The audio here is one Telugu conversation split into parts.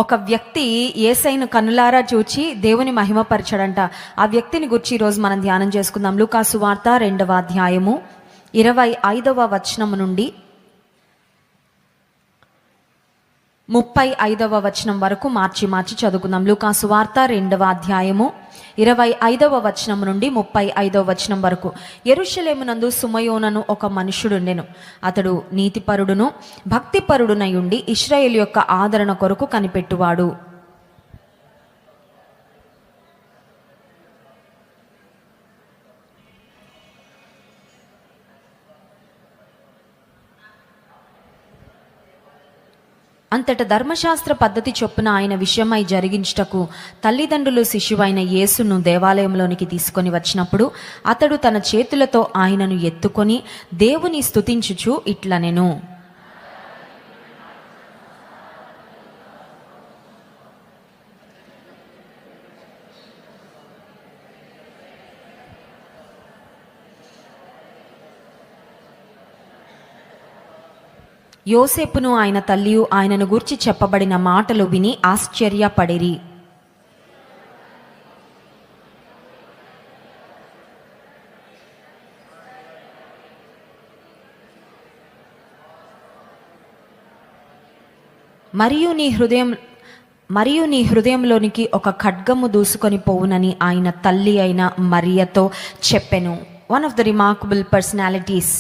ఒక వ్యక్తి యేసయ్యను కన్నులారా చూచి దేవుని మహిమపరచడంట. ఆ వ్యక్తిని గురించి ఈరోజు మనం ధ్యానం చేసుకుందాం. లూకాసు వార్త 2వ అధ్యాయము 25వ వచనం నుండి 35వ వచనం వరకు మార్చి చదువుకుందాం. లూకాసు వార్త 2వ అధ్యాయము 25వ వచనం నుండి 35వ వచనం వరకు. యెరూషలేమునందు సుమయోనను ఒక మనుషుడుండెను. అతడు నీతిపరుడును భక్తిపరుడునై ఉండి ఇశ్రాయేలు యొక్క ఆదరణ కొరకు కనిపెట్టువాడు. అంతట ధర్మశాస్త్ర పద్ధతి చొప్పున ఆయన విషయమై జరిగించుటకు తల్లిదండ్రులు శిశువైన యేసును దేవాలయంలోనికి తీసుకొని వచ్చినప్పుడు అతడు తన చేతులతో ఆయనను ఎత్తుకొని దేవుని స్తుతించుచు ఇట్లనెను. యోసేపును ఆయన తల్లియు ఆయనను గూర్చి చెప్పబడిన మాటలు విని ఆశ్చర్యపడిరి. మరియు నీ హృదయంలోనికి ఒక ఖడ్గము దూసుకొని పోవునని ఆయన తల్లి అయిన మరియతో చెప్పెను. One of the remarkable personalities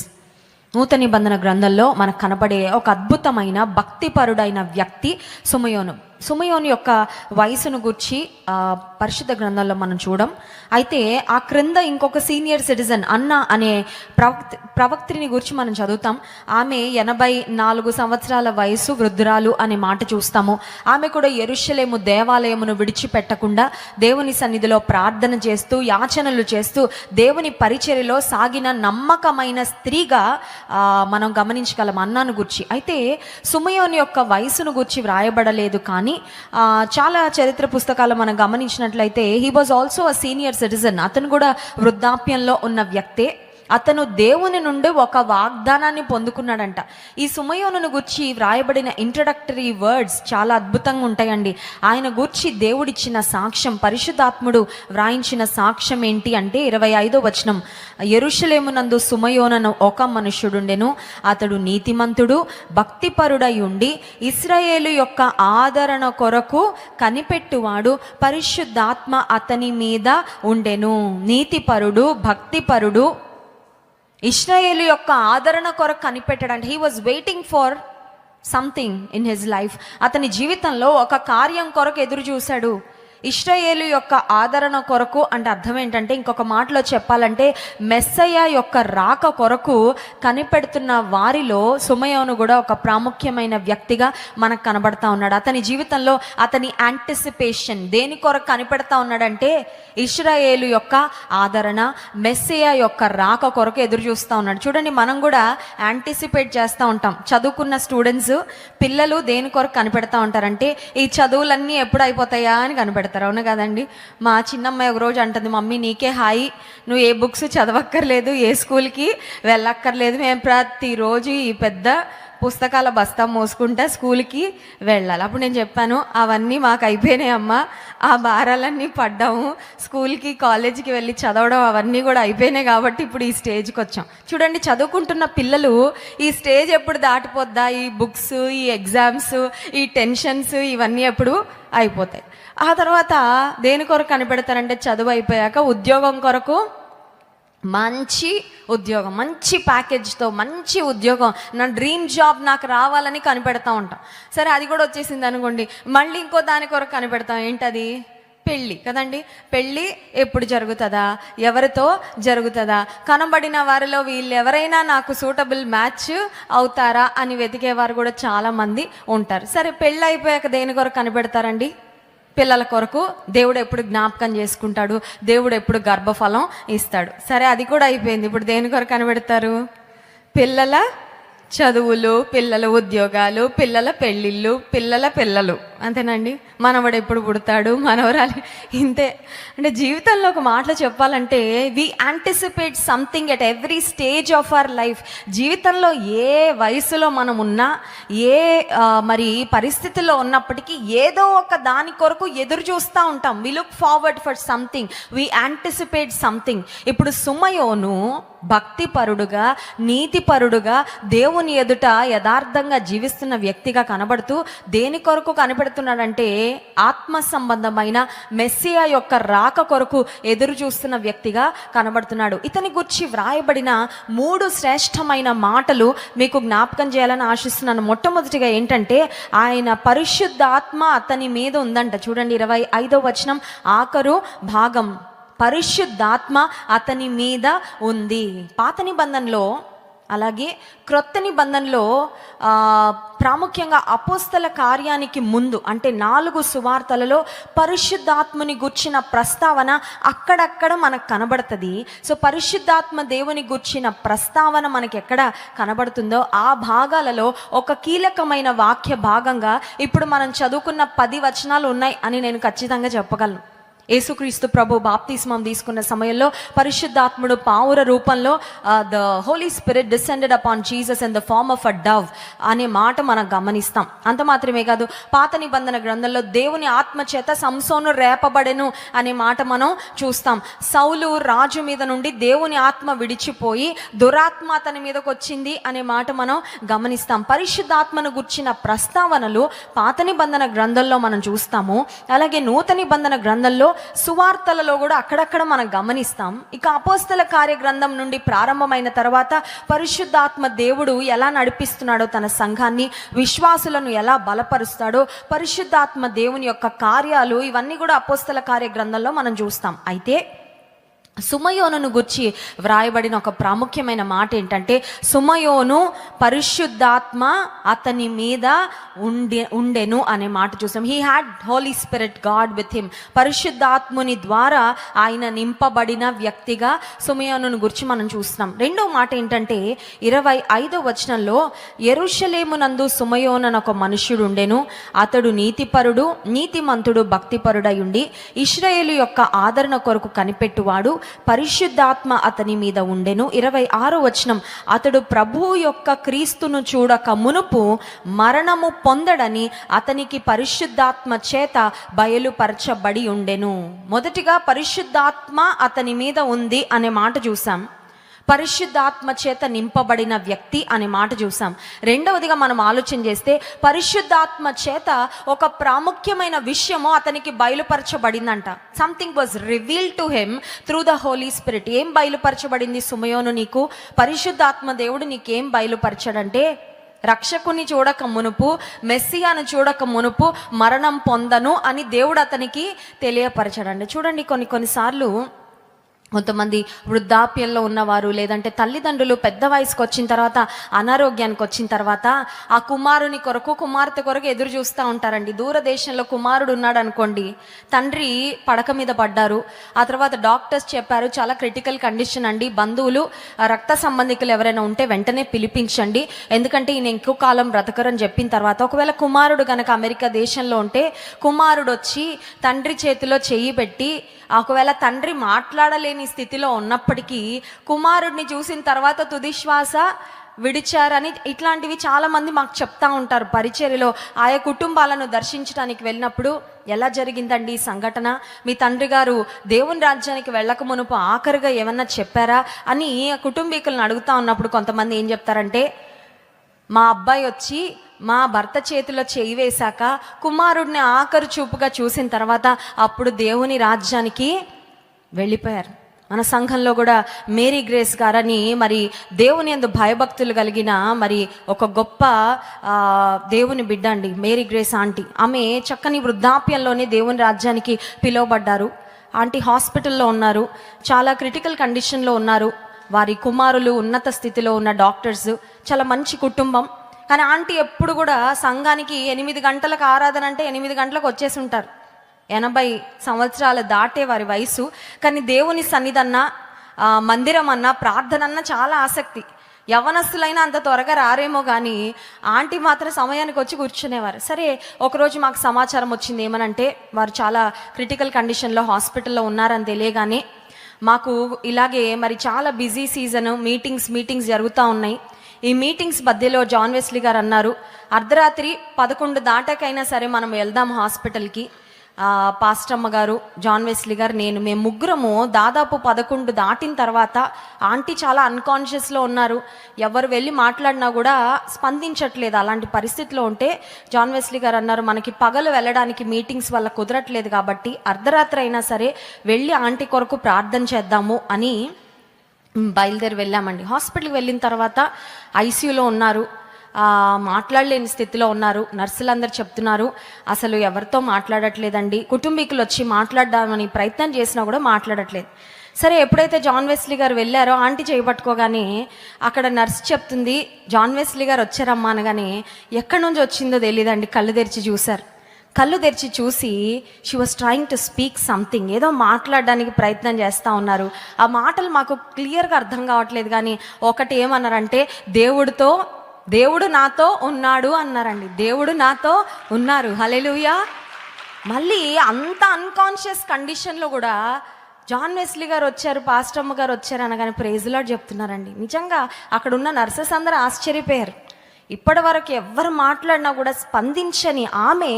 నూతన నిబంధన గ్రంథంలో మనకు కనబడే ఒక అద్భుతమైన భక్తిపరుడైన వ్యక్తి సుమయోను యొక్క వయసును గురించి పరిశుద్ధ గ్రంథంలో మనం చూడం. అయితే ఆ క్రింద ఇంకొక సీనియర్ సిటిజన్ అన్న అనే ప్రవక్త్రిని గురించి మనం చదువుతాం. ఆమె 84 సంవత్సరాల వయసు, వృద్ధురాలు అనే మాట చూస్తాము. ఆమె కూడా యెరూషలేము దేవాలయమును విడిచిపెట్టకుండా దేవుని సన్నిధిలో ప్రార్థన చేస్తూ యాచనలు చేస్తూ దేవుని పరిచర్యలో సాగిన నమ్మకమైన స్త్రీగా మనం గమనించగలం అన్నాను గురించి. అయితే సుమయోను యొక్క వయసును గురించి వ్రాయబడలేదు, కానీ చాలా చరిత్ర పుస్తకాలు మనం గమనించినట్లయితే he was also a senior citizen. అతను కూడా వృద్ధాప్యంలో ఉన్న వ్యక్తే. అతను దేవుని నుండి ఒక వాగ్దానాన్ని పొందుకున్నాడంట. ఈ సుమయోనును గూర్చి వ్రాయబడిన ఇంట్రడక్టరీ వర్డ్స్ చాలా అద్భుతంగా ఉంటాయండి. ఆయన గూర్చి దేవుడిచ్చిన సాక్ష్యం, పరిశుద్ధాత్ముడు వ్రాయించిన సాక్ష్యం ఏంటి అంటే 25వ వచనం, యెరూషలేమునందు సుమయోనను ఒక మనుష్యుడుండెను. అతడు నీతిమంతుడు భక్తిపరుడై ఉండి ఇశ్రాయేలు యొక్క ఆదరణ కొరకు కనిపెట్టువాడు, పరిశుద్ధాత్మ అతని మీద ఉండెను. నీతిపరుడు, భక్తిపరుడు, ఇశ్రాయేలు యొక్క ఆదరణ కొరకు కనిపెట్టాడంటే he was waiting for something in his life. అతని జీవితంలో ఒక కార్యం కొరకు ఎదురు చూశాడు. ఇశ్రాయేలు యొక్క ఆదరణ కొరకు అంటే అర్థం ఏంటంటే, ఇంకొక మాటలో చెప్పాలంటే మెస్సయ్య యొక్క రాక కొరకు కనిపెడుతున్న వారిలో సుమయోను కూడా ఒక ప్రాముఖ్యమైన వ్యక్తిగా మనకు కనబడతా ఉన్నాడు. అతని జీవితంలో అతని యాంటిసిపేషన్ దేని కొరకు కనిపెడతా ఉన్నాడంటే ఇశ్రాయేలు యొక్క ఆదరణ, మెస్సయ్య యొక్క రాక కొరకు ఎదురు చూస్తూ ఉన్నాడు. చూడండి, మనం కూడా యాంటిసిపేట్ చేస్తూ ఉంటాం. చదువుకున్న స్టూడెంట్స్, పిల్లలు దేని కొరకు కనిపెడతా ఉంటారంటే ఈ చదువులన్నీ ఎప్పుడు అయిపోతాయా అని కనిపెడతారు. అవును కదండి. మా చిన్నమ్మాయి ఒక రోజు అంటుంది, మమ్మీ నీకే హాయి, నువ్వు ఏ బుక్స్ చదవక్కర్లేదు, ఏ స్కూల్కి వెళ్ళక్కర్లేదు, మేము ప్రతిరోజు ఈ పెద్ద పుస్తకాల బస్తా మోసుకుంటా స్కూల్కి వెళ్ళాలి. అప్పుడు నేను చెప్పాను, అవన్నీ మాకు అయిపోయినాయి అమ్మ, ఆ భారాలన్నీ పడ్డాము, స్కూల్కి కాలేజీకి వెళ్ళి చదవడం అవన్నీ కూడా అయిపోయినాయి కాబట్టి ఇప్పుడు ఈ స్టేజ్కి వచ్చాం. చూడండి, చదువుకుంటున్న పిల్లలు ఈ స్టేజ్ ఎప్పుడు దాటిపోద్దా, ఈ బుక్స్, ఈ ఎగ్జామ్స్, ఈ టెన్షన్స్ ఇవన్నీ ఎప్పుడు అయిపోతాయి. ఆ తర్వాత దేని కొరకు కనిపెడతారంటే చదువు అయిపోయాక ఉద్యోగం కొరకు, మంచి ఉద్యోగం, మంచి ప్యాకేజ్తో మంచి ఉద్యోగం, నా డ్రీమ్ జాబ్ నాకు రావాలని కనిపెడతా ఉంటాం. సరే, అది కూడా వచ్చేసింది అనుకోండి, మళ్ళీ ఇంకో దాని కొరకు కనిపెడతాం. ఏంటది? పెళ్ళి కదండి. పెళ్ళి ఎప్పుడు జరుగుతుందా, ఎవరితో జరుగుతుందా, కనబడిన వారిలో వీళ్ళు ఎవరైనా నాకు సూటబుల్ మ్యాచ్ అవుతారా అని వెతికేవారు కూడా చాలామంది ఉంటారు. సరే, పెళ్ళి అయిపోయాక దేని కొరకు కనిపెడతారండి? పిల్లల కొరకు. దేవుడు ఎప్పుడు జ్ఞాపకం చేసుకుంటాడు, దేవుడు ఎప్పుడు గర్భఫలం ఇస్తాడు. సరే, అది కూడా అయిపోయింది. ఇప్పుడు దేని కొరకు కనిపెడతారు? పిల్లల చదువులు, పిల్లల ఉద్యోగాలు, పిల్లల పెళ్ళిళ్ళు, పిల్లలు అంతేనండి. మనవడు ఎప్పుడు పుడతాడు, మనవరాలు ఇంతే. అంటే జీవితంలో ఒక మాటలో చెప్పాలంటే we anticipate something at every stage of our life. జీవితంలో ఏ వయసులో మనం ఉన్నా, ఏ మరి పరిస్థితుల్లో ఉన్నప్పటికీ ఏదో ఒక దాని కొరకు ఎదురు చూస్తూ ఉంటాం. We look forward for something, we anticipate something. ఇప్పుడు సుమయోను భక్తిపరుడుగా, నీతిపరుడుగా, దేవుని ఎదుట యథార్థంగా జీవిస్తున్న వ్యక్తిగా కనబడుతూ దేని కొరకు కనబడుతున్నాడంటే ఆత్మ సంబంధమైన మెస్సియా యొక్క రాక కొరకు ఎదురు చూస్తున్న వ్యక్తిగా కనబడుతున్నాడు. ఇతని గురించి వ్రాయబడిన 3 శ్రేష్టమైన మాటలు మీకు జ్ఞాపకం చేయాలని ఆశిస్తున్నాను. మొట్టమొదటిగా ఏంటంటే ఆయన పరిశుద్ధాత్మ అతని మీద ఉందంట. చూడండి 25వ వచనం ఆఖరు భాగం. పరిశుద్ధాత్మ అతని మీద ఉంది. పాత నిబంధనలో అలాగే క్రొత్త నిబంధనలో ప్రాముఖ్యంగా అపోస్తల కార్యానికి ముందు అంటే 4 సువార్తలలో పరిశుద్ధాత్మని గుర్చిన ప్రస్తావన అక్కడక్కడ మనకు కనబడుతుంది. సో పరిశుద్ధాత్మ దేవుని గుర్చిన ప్రస్తావన మనకి ఎక్కడ కనబడుతుందో ఆ భాగాలలో ఒక కీలకమైన వాక్య భాగంగా ఇప్పుడు మనం చదువుకున్న 10 వచనాలు ఉన్నాయి అని నేను ఖచ్చితంగా చెప్పగలను. యేసుక్రీస్తు ప్రభు బాప్తిస్మం తీసుకున్న సమయంలో పరిశుద్ధాత్ముడు పావుర రూపంలో the Holy Spirit descended upon Jesus in the form of a dove అనే మాట మనం గమనిస్తాం. అంత మాత్రమే కాదు, పాత నిబంధన గ్రంథంలో దేవుని ఆత్మ చేత సంసోను రేపబడెను అనే మాట మనం చూస్తాం. సౌలు రాజు మీద నుండి దేవుని ఆత్మ విడిచిపోయి దురాత్మ అతని మీదకి వచ్చింది అనే మాట మనం గమనిస్తాం. పరిశుద్ధాత్మను గుర్చిన ప్రస్తావనలు పాత నిబంధన గ్రంథంలో మనం చూస్తాము. అలాగే నూతన నిబంధన గ్రంథంలో సువార్తలలో కూడా అక్కడక్కడ మనం గమనిస్తాం. ఇక అపోస్తల కార్య గ్రంథం నుండి ప్రారంభమైన తర్వాత పరిశుద్ధాత్మ దేవుడు ఎలా నడిపిస్తున్నాడో తన సంఘాన్ని, విశ్వాసులను ఎలా బలపరుస్తాడో, పరిశుద్ధాత్మ దేవుని యొక్క కార్యాలు ఇవన్నీ కూడా అపోస్తల కార్య గ్రంథంలో మనం చూస్తాం. అయితే సుమయోనును గుర్చి వ్రాయబడిన ఒక ప్రాముఖ్యమైన మాట ఏంటంటే సుమయోను పరిశుద్ధాత్మ అతని మీద ఉండెను అనే మాట చూసాం. He had Holy Spirit God with him. పరిశుద్ధాత్ముని ద్వారా ఆయన నింపబడిన వ్యక్తిగా సుమయోనును గురించి మనం చూస్తున్నాం. రెండో మాట ఏంటంటే 25వ వచనంలో యెరూషలేమునందు సుమయోను అని ఒక మనుష్యుడు ఉండెను. అతడు నీతిపరుడు, నీతిమంతుడు, భక్తిపరుడై ఉండి ఇశ్రాయేలు యొక్క ఆదరణ కొరకు కనిపెట్టువాడు. పరిశుద్ధాత్మ అతని మీద ఉండెను. 26వ వచనం అతడు ప్రభువు యొక్క క్రీస్తును చూడక మునుపు మరణము పొందడని అతనికి పరిశుద్ధాత్మ చేత బయలుపరచబడి ఉండెను. మొదటిగా పరిశుద్ధాత్మ అతని మీద ఉంది అనే మాట చూసాం. పరిశుద్ధాత్మ చేత నింపబడిన వ్యక్తి అనే మాట చూసాం. రెండవదిగా మనం ఆలోచన చేస్తే పరిశుద్ధాత్మ చేత ఒక ప్రాముఖ్యమైన విషయము అతనికి బయలుపరచబడిందంట. Something was revealed to him through the Holy Spirit. ఏం బయలుపరచబడింది సుమయోను నీకు? పరిశుద్ధాత్మ దేవుడు నీకేం బయలుపరచాడంటే రక్షకుని చూడక మునుపు, మెస్సియాను చూడక మునుపు మరణం పొందను అని దేవుడు అతనికి తెలియపరచాడండి. చూడండి, కొన్నిసార్లు కొంతమంది వృద్ధాప్యంలో ఉన్నవారు లేదంటే తల్లిదండ్రులు పెద్ద వయసుకు వచ్చిన తర్వాత అనారోగ్యానికి వచ్చిన తర్వాత ఆ కుమారుని కొరకు, కుమార్తె కొరకు ఎదురు చూస్తూ ఉంటారండి. దూరదేశంలో కుమారుడు ఉన్నాడు అనుకోండి, తండ్రి పడక మీద పడ్డారు, ఆ తర్వాత డాక్టర్స్ చెప్పారు చాలా క్రిటికల్ కండిషన్ అండి, బంధువులు రక్త సంబంధికులు ఎవరైనా ఉంటే వెంటనే పిలిపించండి, ఎందుకంటే ఈయన ఎక్కువ కాలం బ్రతకరని చెప్పిన తర్వాత ఒకవేళ కుమారుడు కనుక అమెరికా దేశంలో ఉంటే కుమారుడు వచ్చి తండ్రి చేతిలో చెయ్యి పెట్టి ఒకవేళ తండ్రి మాట్లాడలేని స్థితిలో ఉన్నప్పటికీ కుమారుడిని చూసిన తర్వాత తుదిశ్వాస విడిచారని ఇట్లాంటివి చాలామంది మాకు చెప్తా ఉంటారు. పరిచర్యలో ఆయా కుటుంబాలను దర్శించడానికి వెళ్ళినప్పుడు ఎలా జరిగిందండి ఈ సంఘటన, మీ తండ్రి గారు దేవుని రాజ్యానికి వెళ్ళక మునుపు ఆఖరిగా ఏమన్నా చెప్పారా అని కుటుంబీకులను అడుగుతా ఉన్నప్పుడు కొంతమంది ఏం చెప్తారంటే, మా అబ్బాయి వచ్చి మా భర్త చేతిలో చేయి వేశాక కుమారుడిని ఆఖరు చూపుగా చూసిన తర్వాత అప్పుడు దేవుని రాజ్యానికి వెళ్ళిపోయారు. మన సంఘంలో కూడా మేరీ గ్రేస్ గారని మరి దేవుని యందు భయభక్తులు కలిగిన మరి ఒక గొప్ప దేవుని బిడ్డ అండి మేరీ గ్రేస్ ఆంటీ. ఆమె చక్కని వృద్ధాప్యంలోనే దేవుని రాజ్యానికి పిలువబడ్డారు. ఆంటీ హాస్పిటల్లో ఉన్నారు, చాలా క్రిటికల్ కండిషన్లో ఉన్నారు. వారి కుమారులు ఉన్నత స్థితిలో ఉన్న డాక్టర్స్, చాలా మంచి కుటుంబం. కానీ ఆంటీ ఎప్పుడు కూడా సంఘానికి 8 గంటలకు ఆరాధన అంటే 8 గంటలకు వచ్చేసి ఉంటారు. 80 సంవత్సరాలు దాటే వారి వయసు. కానీ దేవుని సన్నిధన్నా, మందిరం అన్నా, ప్రార్థన అన్నా చాలా ఆసక్తి. యవ్వనస్తులైనా అంత త్వరగా రారేమో కానీ ఆంటీ మాత్రం సమయానికి వచ్చి కూర్చునేవారు. సరే, ఒకరోజు మాకు సమాచారం వచ్చింది ఏమనంటే వారు చాలా క్రిటికల్ కండిషన్లో హాస్పిటల్లో ఉన్నారని తెలియగానే మాకు ఇలాగే మరి చాలా బిజీ సీజన్, మీటింగ్స్ జరుగుతూ ఉన్నాయి. ఈ మీటింగ్స్ మధ్యలో జాన్ వెస్లీ గారు అన్నారు, అర్ధరాత్రి 11 దాటాకైనా సరే మనం వెళ్దాం హాస్పిటల్కి. పాస్టమ్మ గారు, జాన్ వెస్లీ గారు, మేము ముగ్గురము దాదాపు 11 దాటిన తర్వాత ఆంటీ చాలా అన్కాన్షియస్లో ఉన్నారు. ఎవరు వెళ్ళి మాట్లాడినా కూడా స్పందించట్లేదు. అలాంటి పరిస్థితిలో ఉంటే జాన్ వెస్లీ గారు అన్నారు, మనకి పగలు వెళ్ళడానికి మీటింగ్స్ వల్ల కుదరట్లేదు కాబట్టి అర్ధరాత్రి అయినా సరే వెళ్ళి ఆంటీ కొరకు ప్రార్థన చేద్దాము అని బయలుదేరి వెళ్ళామండి. హాస్పిటల్కి వెళ్ళిన తర్వాత ఐసీయూలో ఉన్నారు, మాట్లాడలేని స్థితిలో ఉన్నారు. నర్సులందరూ చెప్తున్నారు అసలు ఎవరితో మాట్లాడట్లేదండి, కుటుంబీకులు వచ్చి మాట్లాడదామని ప్రయత్నం చేసినా కూడా మాట్లాడట్లేదు. సరే, ఎప్పుడైతే జాన్ వెస్లీ గారు వెళ్ళారో ఆంటీ చేయబట్టుకోగానే అక్కడ నర్స్ చెప్తుంది, జాన్ వెస్లీ గారు వచ్చారమ్మా అనగానే ఎక్కడి నుంచి వచ్చిందో తెలియదండి, కళ్ళు తెరిచి చూశారు. కళ్ళు తెరిచి చూసి she was trying to speak something, ఏదో మాట్లాడడానికి ప్రయత్నం చేస్తూ ఉన్నారు. ఆ మాటలు మాకు క్లియర్గా అర్థం కావట్లేదు. కానీ ఒకటి ఏమన్నారంటే, దేవుడు నాతో ఉన్నాడు అన్నారండి. దేవుడు నాతో ఉన్నారు. హల్లెలూయా. మళ్ళీ అంత అన్కాన్షియస్ కండిషన్లో కూడా జాన్ వెస్లీ గారు వచ్చారు, పాస్టమ్మ గారు వచ్చారు అనగానే ప్రైజ్ లార్డ్ చెప్తున్నారండి. నిజంగా అక్కడ ఉన్న నర్సెస్ అందరూ ఆశ్చర్యపోయారు. ఇప్పటి వరకు ఎవరు మాట్లాడినా కూడా స్పందించని ఆమె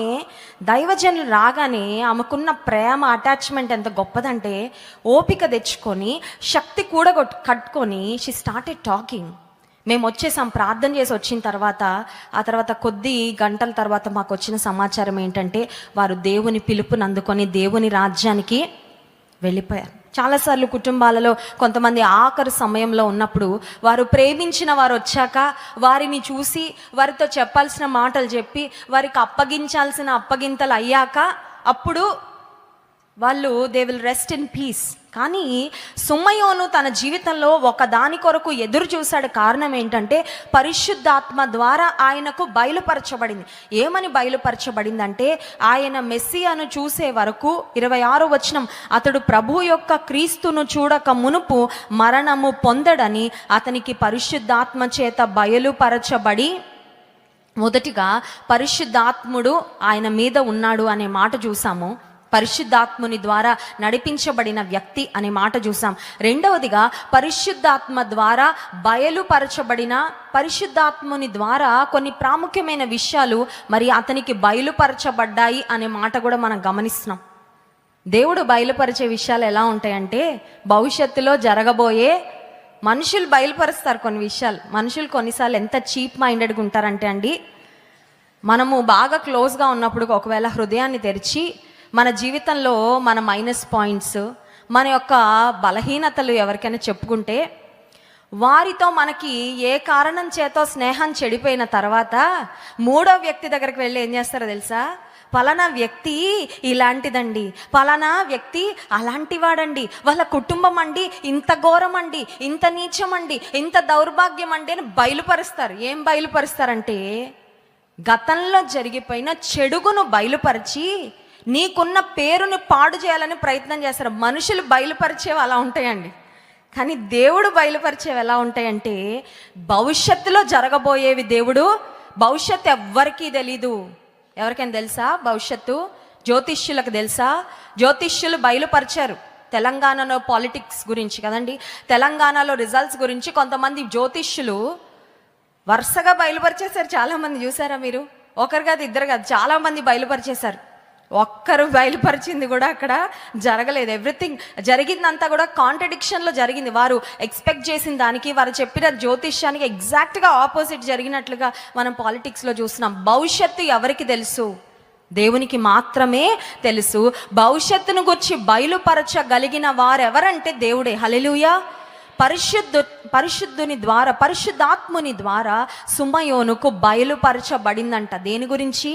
దైవజనులు రాగానే ఆమెకున్న ప్రేమ, అటాచ్మెంట్ ఎంత గొప్పదంటే ఓపిక తెచ్చుకొని శక్తి కూడా కట్టుకొని షీ స్టార్టెడ్ టాకింగ్. మేము వచ్చేసాం, ప్రార్థన చేసి వచ్చిన తర్వాత ఆ తర్వాత కొద్ది గంటల తర్వాత మాకు వచ్చిన సమాచారం ఏంటంటే వారు దేవుని పిలుపుని అందుకొని దేవుని రాజ్యానికి వెళ్ళిపోయారు. చాలాసార్లు కుటుంబాలలో కొంతమంది ఆఖరు సమయంలో ఉన్నప్పుడు వారు ప్రేమించిన వారు వచ్చాక వారిని చూసి వారితో చెప్పాల్సిన మాటలు చెప్పి వారికి అప్పగించాల్సిన అప్పగింతలు అయ్యాక అప్పుడు వాళ్ళు they will rest in peace. కానీ సుమయోను తన జీవితంలో ఒక దాని కొరకు ఎదురు చూశాడు. కారణం ఏంటంటే పరిశుద్ధాత్మ ద్వారా ఆయనకు బయలుపరచబడింది. ఏమని బయలుపరచబడిందంటే ఆయన మెస్సియాను చూసే వరకు 26వ వచనం, అతడు ప్రభు యొక్క క్రీస్తును చూడక మునుపు మరణము పొందడని అతనికి పరిశుద్ధాత్మ చేత బయలుపరచబడి, మొదటిగా పరిశుద్ధాత్ముడు ఆయన మీద ఉన్నాడు అనే మాట చూసాము. పరిశుద్ధాత్ముని ద్వారా నడిపించబడిన వ్యక్తి అనే మాట చూసాం. రెండవదిగా పరిశుద్ధాత్మ ద్వారా బయలుపరచబడిన, పరిశుద్ధాత్ముని ద్వారా కొన్ని ప్రాముఖ్యమైన విషయాలు మరి అతనికి బయలుపరచబడ్డాయి అనే మాట కూడా మనం గమనిస్తున్నాం. దేవుడు బయలుపరిచే విషయాలు ఎలా ఉంటాయంటే భవిష్యత్తులో జరగబోయే, మనుషులు బయలుపరుస్తారు కొన్ని విషయాలు. మనుషులు కొన్నిసార్లు ఎంత చీప్ మైండెడ్గా ఉంటారంటే అండి, మనము బాగా క్లోజ్గా ఉన్నప్పుడు ఒకవేళ హృదయాన్ని తెరిచి మన జీవితంలో మన మైనస్ పాయింట్స్, మన యొక్క బలహీనతలు ఎవరికైనా చెప్పుకుంటే వారితో మనకి ఏ కారణం చేతో స్నేహం చెడిపోయిన తర్వాత మూడో వ్యక్తి దగ్గరికి వెళ్ళి ఏం చేస్తారో తెలుసా? పలానా వ్యక్తి ఇలాంటిదండి, పలానా వ్యక్తి అలాంటి వాడండి, వాళ్ళ కుటుంబం అండి ఇంత ఘోరం అండి, ఇంత నీచం అండి, ఇంత దౌర్భాగ్యం అండి అని బయలుపరుస్తారు. ఏం బయలుపరుస్తారంటే గతంలో జరిగిపోయిన చెడుగును బయలుపరిచి నీకున్న పేరుని పాడు చేయాలని ప్రయత్నం చేస్తారు. మనుషులు బయలుపరిచేవి అలా ఉంటాయండి. కానీ దేవుడు బయలుపరిచేవి ఎలా ఉంటాయంటే భవిష్యత్తులో జరగబోయేవి. దేవుడు భవిష్యత్తు ఎవ్వరికీ తెలీదు. ఎవరికైనా తెలుసా భవిష్యత్తు? జ్యోతిష్యులకు తెలుసా? జ్యోతిష్యులు బయలుపరిచారు తెలంగాణలో పాలిటిక్స్ గురించి కదండి, తెలంగాణలో రిజల్ట్స్ గురించి కొంతమంది జ్యోతిష్యులు వరుసగా బయలుపరిచేశారు. చాలామంది చూసారా మీరు? ఒకరు కాదు, ఇద్దరు కాదు, చాలామంది బయలుపరిచేశారు. ఒక్కరు బయలుపరిచింది కూడా అక్కడ జరగలేదు. ఎవ్రీథింగ్ జరిగిందంతా కూడా కాంట్రడిక్షన్లో జరిగింది. వారు ఎక్స్పెక్ట్ చేసిన దానికి, వారు చెప్పిన జ్యోతిష్యానికి ఎగ్జాక్ట్గా ఆపోజిట్ జరిగినట్లుగా మనం పాలిటిక్స్లో చూస్తున్నాం. భవిష్యత్తు ఎవరికి తెలుసు? దేవునికి మాత్రమే తెలుసు. భవిష్యత్తును గురించి బయలుపరచగలిగిన వారెవరంటే దేవుడే. హల్లెలూయా. పరిశుద్ధుని ద్వారా, పరిశుద్ధాత్ముని ద్వారా సుమయోనుకు బయలుపరచబడిందంట. దేని గురించి?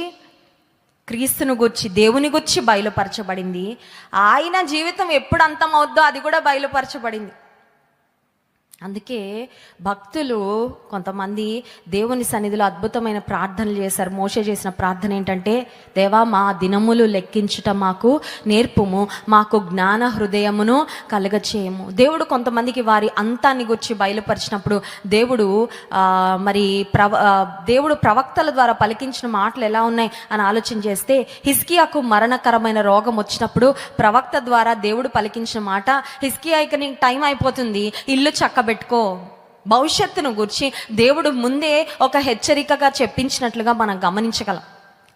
క్రీస్తును గురించి, దేవుని గురించి బయలుపరచబడింది. ఆయన జీవితం ఎప్పుడు అంతమవుద్దో అది కూడా బయలుపరచబడింది. అందుకే భక్తులు కొంతమంది దేవుని సన్నిధిలో అద్భుతమైన ప్రార్థనలు చేశారు. మోషే చేసిన ప్రార్థన ఏంటంటే, దేవా మా దినములు లెక్కించుట మాకు నేర్పుము, మాకు జ్ఞాన హృదయమును కలుగచేయము. దేవుడు కొంతమందికి వారి అంతాన్ని గురించి బయలుపరిచినప్పుడు దేవుడు ప్రవక్తల ద్వారా పలికించిన మాటలు ఎలా ఉన్నాయి అని ఆలోచన చేస్తే, హిజ్కియాకు మరణకరమైన రోగం వచ్చినప్పుడు ప్రవక్త ద్వారా దేవుడు పలికించిన మాట, హిజ్కియాకి నీకు టైం అయిపోతుంది, ఇల్లు చక్కబెట్టుకో. భవిష్యత్తును గురించి దేవుడు ముందే ఒక హెచ్చరికగా చెప్పించినట్లుగా మనం గమనించగలం.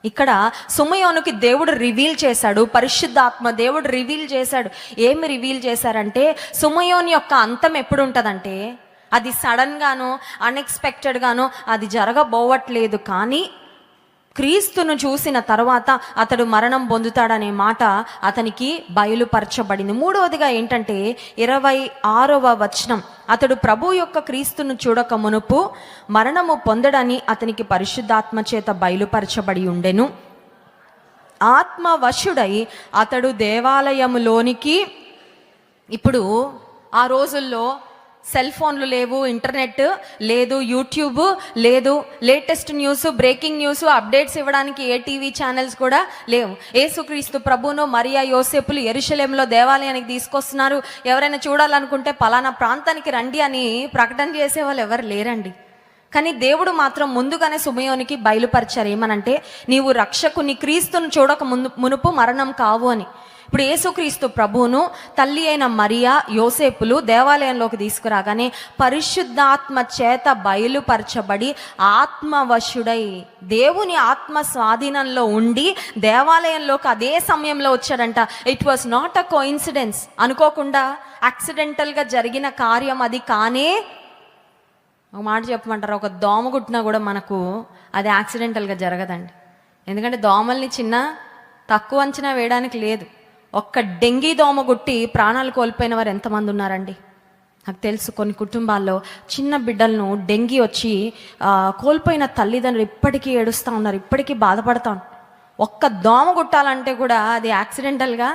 ఇక్కడ సుమయోనుకి దేవుడు రివీల్ చేశాడు, పరిశుద్ధాత్మ దేవుడు రివీల్ చేశాడు. ఏమి రివీల్ చేశారంటే, సుమయోని యొక్క అంతం ఎప్పుడు ఉంటుందంటే, అది సడన్గానో అన్ఎక్స్పెక్టెడ్గానో అది జరగబోవట్లేదు, కానీ క్రీస్తును చూసిన తర్వాత అతడు మరణం పొందుతాడనే మాట అతనికి బయలుపరచబడింది. మూడవదిగా ఏంటంటే 26వ వచనం, అతడు ప్రభు యొక్క క్రీస్తును చూడక మునుపు మరణము పొందడని అతనికి పరిశుద్ధాత్మ చేత బయలుపరచబడి ఉండెను. ఆత్మవశుడై అతడు దేవాలయములోనికి, ఇప్పుడు ఆ రోజుల్లో సెల్ ఫోన్లు లేవు, ఇంటర్నెట్ లేదు, యూట్యూబ్ లేదు, latest news, breaking news, updates ఇవ్వడానికి ఏ టీవీ ఛానల్స్ కూడా లేవు. యేసుక్రీస్తు ప్రభువును మరియా యోసేపులు యెరూషలేములో దేవాలయానికి తీసుకొస్తున్నారు. ఎవరైనా చూడాలనుకుంటే పలానా ప్రాంతానికి రండి అని ప్రకటన చేసేవాళ్ళు ఎవరు లేరండి. కానీ దేవుడు మాత్రం ముందుగానే సుమయోనికి బయలుపరిచారు. ఏమనంటే, నీవు రక్షకుని క్రీస్తును చూడక మునుపు మరణం కావు అని. ఇప్పుడు యేసుక్రీస్తు ప్రభువును తల్లి అయిన మరియా యోసేపులు దేవాలయంలోకి తీసుకురాగానే పరిశుద్ధాత్మ చేత బయలుపరచబడి ఆత్మవశుడై దేవుని ఆత్మ స్వాధీనంలో ఉండి దేవాలయంలోకి అదే సమయంలో వచ్చాడంట. It was not a coincidence, అనుకోకుండా యాక్సిడెంటల్గా జరిగిన కార్యం అది కానే. ఒక మాట చెప్పమంటారు, ఒక దోమ కుట్టినా కూడా మనకు అది యాక్సిడెంటల్గా జరగదండి. ఎందుకంటే దోమల్ని తక్కువ అంచనా వేయడానికి లేదు. ఒక్క డెంగీ దోమ గుట్టి ప్రాణాలు కోల్పోయిన వారు ఎంతమంది ఉన్నారండి? నాకు తెలుసు కొన్ని కుటుంబాల్లో చిన్న బిడ్డలను డెంగీ వచ్చి కోల్పోయిన తల్లిదండ్రులు ఇప్పటికీ ఏడుస్తూ ఉన్నారు, ఇప్పటికీ బాధపడతా ఉన్నారు. ఒక్క దోమ గుట్టాలంటే కూడా అది యాక్సిడెంటల్గా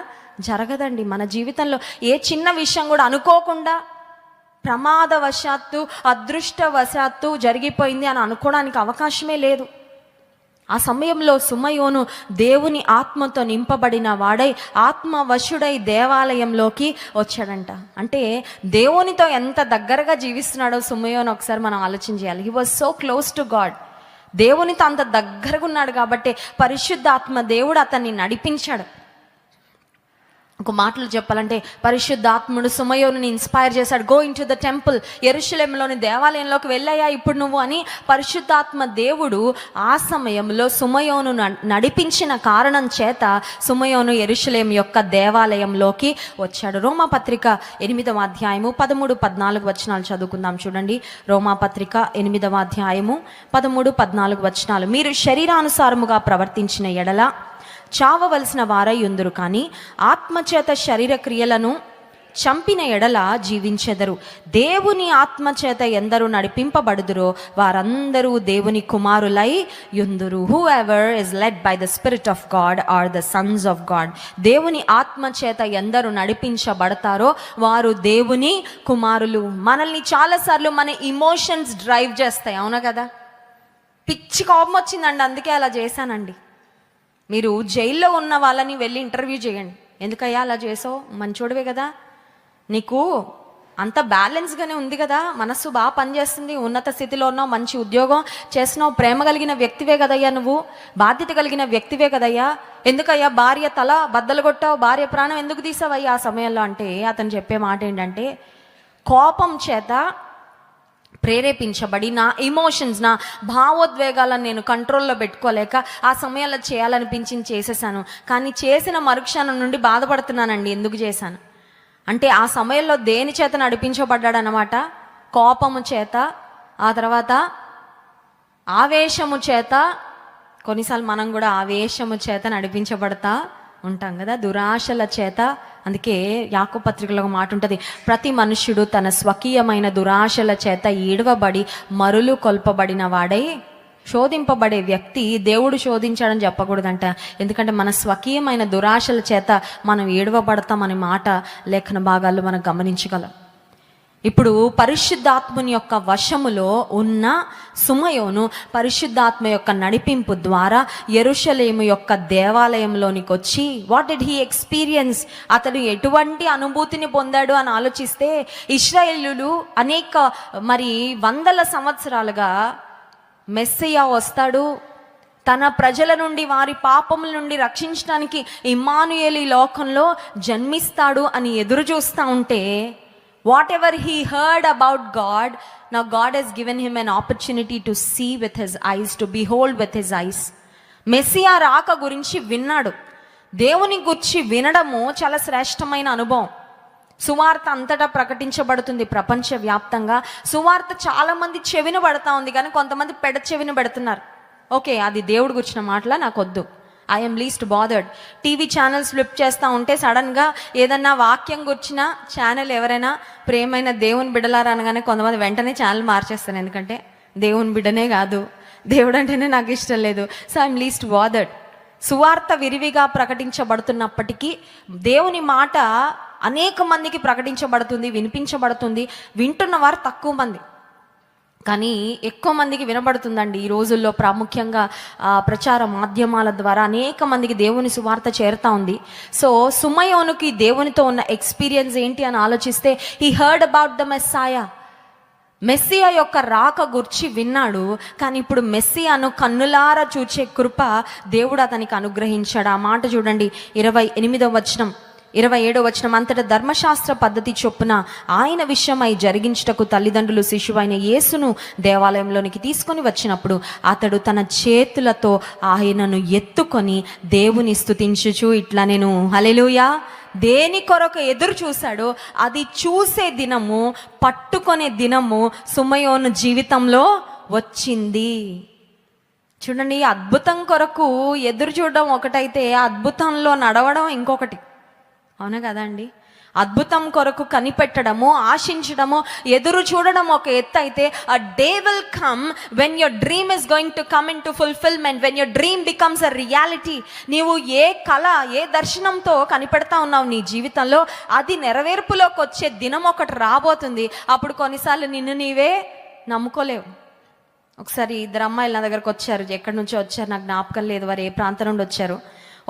జరగదండి. మన జీవితంలో ఏ చిన్న విషయం కూడా అనుకోకుండా ప్రమాదవశాత్తు అదృష్టవశాత్తు జరిగిపోయింది అని అనుకోవడానికి అవకాశమే లేదు. ఆ సమయంలో సుమయోను దేవుని ఆత్మతో నింపబడిన వాడై ఆత్మవశుడై దేవాలయంలోకి వచ్చాడంట. అంటే దేవునితో ఎంత దగ్గరగా జీవిస్తున్నాడో సుమయోను ఒకసారి మనం ఆలోచన చేయాలి. He was so close to God. దేవునితో అంత దగ్గరగా ఉన్నాడు కాబట్టి పరిశుద్ధాత్మ దేవుడు అతన్ని నడిపించాడు. ఒక మాటలు చెప్పాలంటే పరిశుద్ధాత్ముడు సుమయోనుని ఇన్స్పైర్ చేశాడు. Go into the temple, యెరూషలేములోని దేవాలయంలోకి వెళ్ళాయా ఇప్పుడు నువ్వు అని పరిశుద్ధాత్మ దేవుడు ఆ సమయంలో సుమయోను నడిపించిన కారణం చేత సుమయోను యెరూషలేం యొక్క దేవాలయంలోకి వచ్చాడు. రోమాపత్రిక 8వ అధ్యాయము 13-14 వచనాలు చదువుకుందాం. చూడండి, రోమాపత్రిక 8వ అధ్యాయము 13-14 వచనాలు. మీరు శరీరానుసారముగా ప్రవర్తించిన ఎడల చావవలసిన వారై ఉందురు, కానీ ఆత్మచేత శరీర క్రియలను చంపిన ఎడల జీవించెదరు. దేవుని ఆత్మచేత ఎందరూ నడిపింపబడుదురో వారందరూ దేవుని కుమారులై యుందురు. Whoever is led by the Spirit of God are the sons of God. దేవుని ఆత్మచేత ఎందరూ నడిపించబడతారో వారు దేవుని కుమారులు. మనల్ని చాలాసార్లు మన ఇమోషన్స్ డ్రైవ్ చేస్తాయి, అవునా కదా? పిచ్చి కోపం వచ్చిందండి, అందుకే అలా చేశానండి. మీరు జైల్లో ఉన్న వాళ్ళని వెళ్ళి ఇంటర్వ్యూ చేయండి. ఎందుకయ్యా అలా చేసావు? మంచోడివే కదా, నీకు అంత బ్యాలెన్స్గానే ఉంది కదా, మనస్సు బాగా పనిచేస్తుంది, ఉన్నత స్థితిలో ఉన్నావు, మంచి ఉద్యోగం చేస్తున్నావు, ప్రేమ కలిగిన వ్యక్తివే కదయ్యా, నువ్వు బాధ్యత కలిగిన వ్యక్తివే కదయ్యా, ఎందుకయ్యా భార్య తల బద్దలు కొట్టావు, భార్య ప్రాణం ఎందుకు తీసావయ్యా ఆ సమయంలో అంటే అతను చెప్పే మాట ఏంటంటే, కోపం చేత ప్రేరేపించబడి నా ఎమోషన్స్, నా భావోద్వేగాలను నేను కంట్రోల్లో పెట్టుకోలేక ఆ సమయాల్లో చేయాలనిపించింది చేసేసాను. కానీ చేసిన మరుక్షణం నుండి బాధపడుతున్నానండి, ఎందుకు చేశాను అంటే ఆ సమయంలో దేని చేత నడిపించబడ్డాడు అన్నమాట? కోపము చేత, ఆ తర్వాత ఆవేశము చేత. కొన్నిసార్లు మనం కూడా ఆవేశము చేత నడిపించబడతా ఉంటాం కదా, దురాశల చేత. అందుకే యాకోబు పత్రికలో ఒక మాట ఉంటుంది, ప్రతి మనుష్యుడు తన స్వకీయమైన దురాశల చేత ఈడవబడి మరులు కొల్పబడిన వాడై. శోధింపబడే వ్యక్తి దేవుడు శోధించాడని చెప్పకూడదంట, ఎందుకంటే మన స్వకీయమైన దురాశల చేత మనం ఏడవబడతాం అనే మాట లేఖన భాగాల్లో మనం గమనించగలం. ఇప్పుడు పరిశుద్ధాత్మని యొక్క వశములో ఉన్న సుమయోను పరిశుద్ధాత్మ యొక్క నడిపింపు ద్వారా యెరూషలేము యొక్క దేవాలయంలోనికి వచ్చి వాట్ డిడ్ హీ ఎక్స్పీరియన్స్, అతడు ఎటువంటి అనుభూతిని పొందాడు అని ఆలోచిస్తే, ఇశ్రాయేలులు అనేక వందల సంవత్సరాలుగా మెస్సియా వస్తాడు, తన ప్రజల నుండి వారి పాపముల నుండి రక్షించడానికి ఇమ్మానుయేలు ఈ లోకంలో జన్మిస్తాడు అని ఎదురు చూస్తూ ఉంటే, whatever he heard about God, now God has given him an opportunity to see with his eyes, to behold with his eyes. Messiah రాక గురించి విన్నాడు. దేవుని గురించి వినడము చాలా శ్రేష్టమైన అనుభవం. సువార్త అంతటా ప్రకటించబడుతుంది ప్రపంచవ్యాప్తంగా. సువార్త చాలా మంది చెవిన పడతా ఉంది, కానీ కొంతమంది పెడ చెవిన పెడుతున్నారు. ఓకే, అది దేవుడు గురించిన మాటలా, నాకు వద్దు. I'm least bothered. TV channels flip చేస్తూ ఉంటే సడన్గా ఏదన్నా వాక్యం గుర్చిన ఛానల్ ఎవరైనా ప్రేమైన దేవుని బిడ్డలారా అనగానే కొంతమంది వెంటనే ఛానల్ మార్చేస్తాను, ఎందుకంటే దేవుని బిడ్డనే కాదు, దేవుడు అంటేనే నాకు ఇష్టం లేదు. So I'm least bothered. సువార్త విరివిగా ప్రకటించబడుతున్నప్పటికీ దేవుని మాట అనేక మందికి ప్రకటించబడుతుంది, వినిపించబడుతుంది. వింటున్న వారు తక్కువ మంది, కానీ ఎక్కువ మందికి వినబడుతుందండి. ఈ రోజుల్లో ప్రాముఖ్యంగా ప్రచార మాధ్యమాల ద్వారా అనేక మందికి దేవుని సువార్త చేరుతా ఉంది. సో సుమయోనుకి దేవునితో ఉన్న ఎక్స్పీరియన్స్ ఏంటి అని ఆలోచిస్తే, he heard about the మెస్సాయా, Messiah యొక్క రాక గురించి విన్నాడు. కానీ ఇప్పుడు మెస్సియాను కన్నులారా చూచే కృప దేవుడు అతనికి అనుగ్రహించాడు. ఆ మాట చూడండి, 28వ వచనం 27వ వచనం. అంతటా ధర్మశాస్త్ర పద్ధతి చొప్పున ఆయన విషయమై జరిగించుటకు తల్లిదండ్రులు శిశువైన యేసును దేవాలయంలోనికి తీసుకొని వచ్చినప్పుడు అతడు తన చేతులతో ఆయనను ఎత్తుకొని దేవుని స్తుతించుచు ఇట్లా, నేను హల్లెలూయా, దేని కొరకు ఎదురు చూశాడో అది చూసే దినము, పట్టుకునే దినము సుమయోను జీవితంలో వచ్చింది. చూడండి, అద్భుతం కొరకు ఎదురు చూడడం ఒకటైతే అద్భుతంలో నడవడం ఇంకొకటి. అవునా కదండి? అద్భుతం కొరకు కనిపెట్టడము, ఆశించడము, ఎదురు చూడడం ఒక ఎత్తు అయితే, a day will come when your dream is going to come in to fulfilment, when your dream becomes a reality. నీవు ఏ కళ, ఏ దర్శనంతో కనిపెడతా ఉన్నావు నీ జీవితంలో, అది నెరవేర్పులోకి వచ్చే దినం ఒకటి రాబోతుంది. అప్పుడు కొన్నిసార్లు నిన్ను నీవే నమ్ముకోలేవు. ఒకసారి 2 అమ్మాయిలు నా దగ్గరకు వచ్చారు, ఎక్కడి నుంచో వచ్చారు, నాకు జ్ఞాపకం లేదు వారు ఏ ప్రాంతం నుండి వచ్చారు.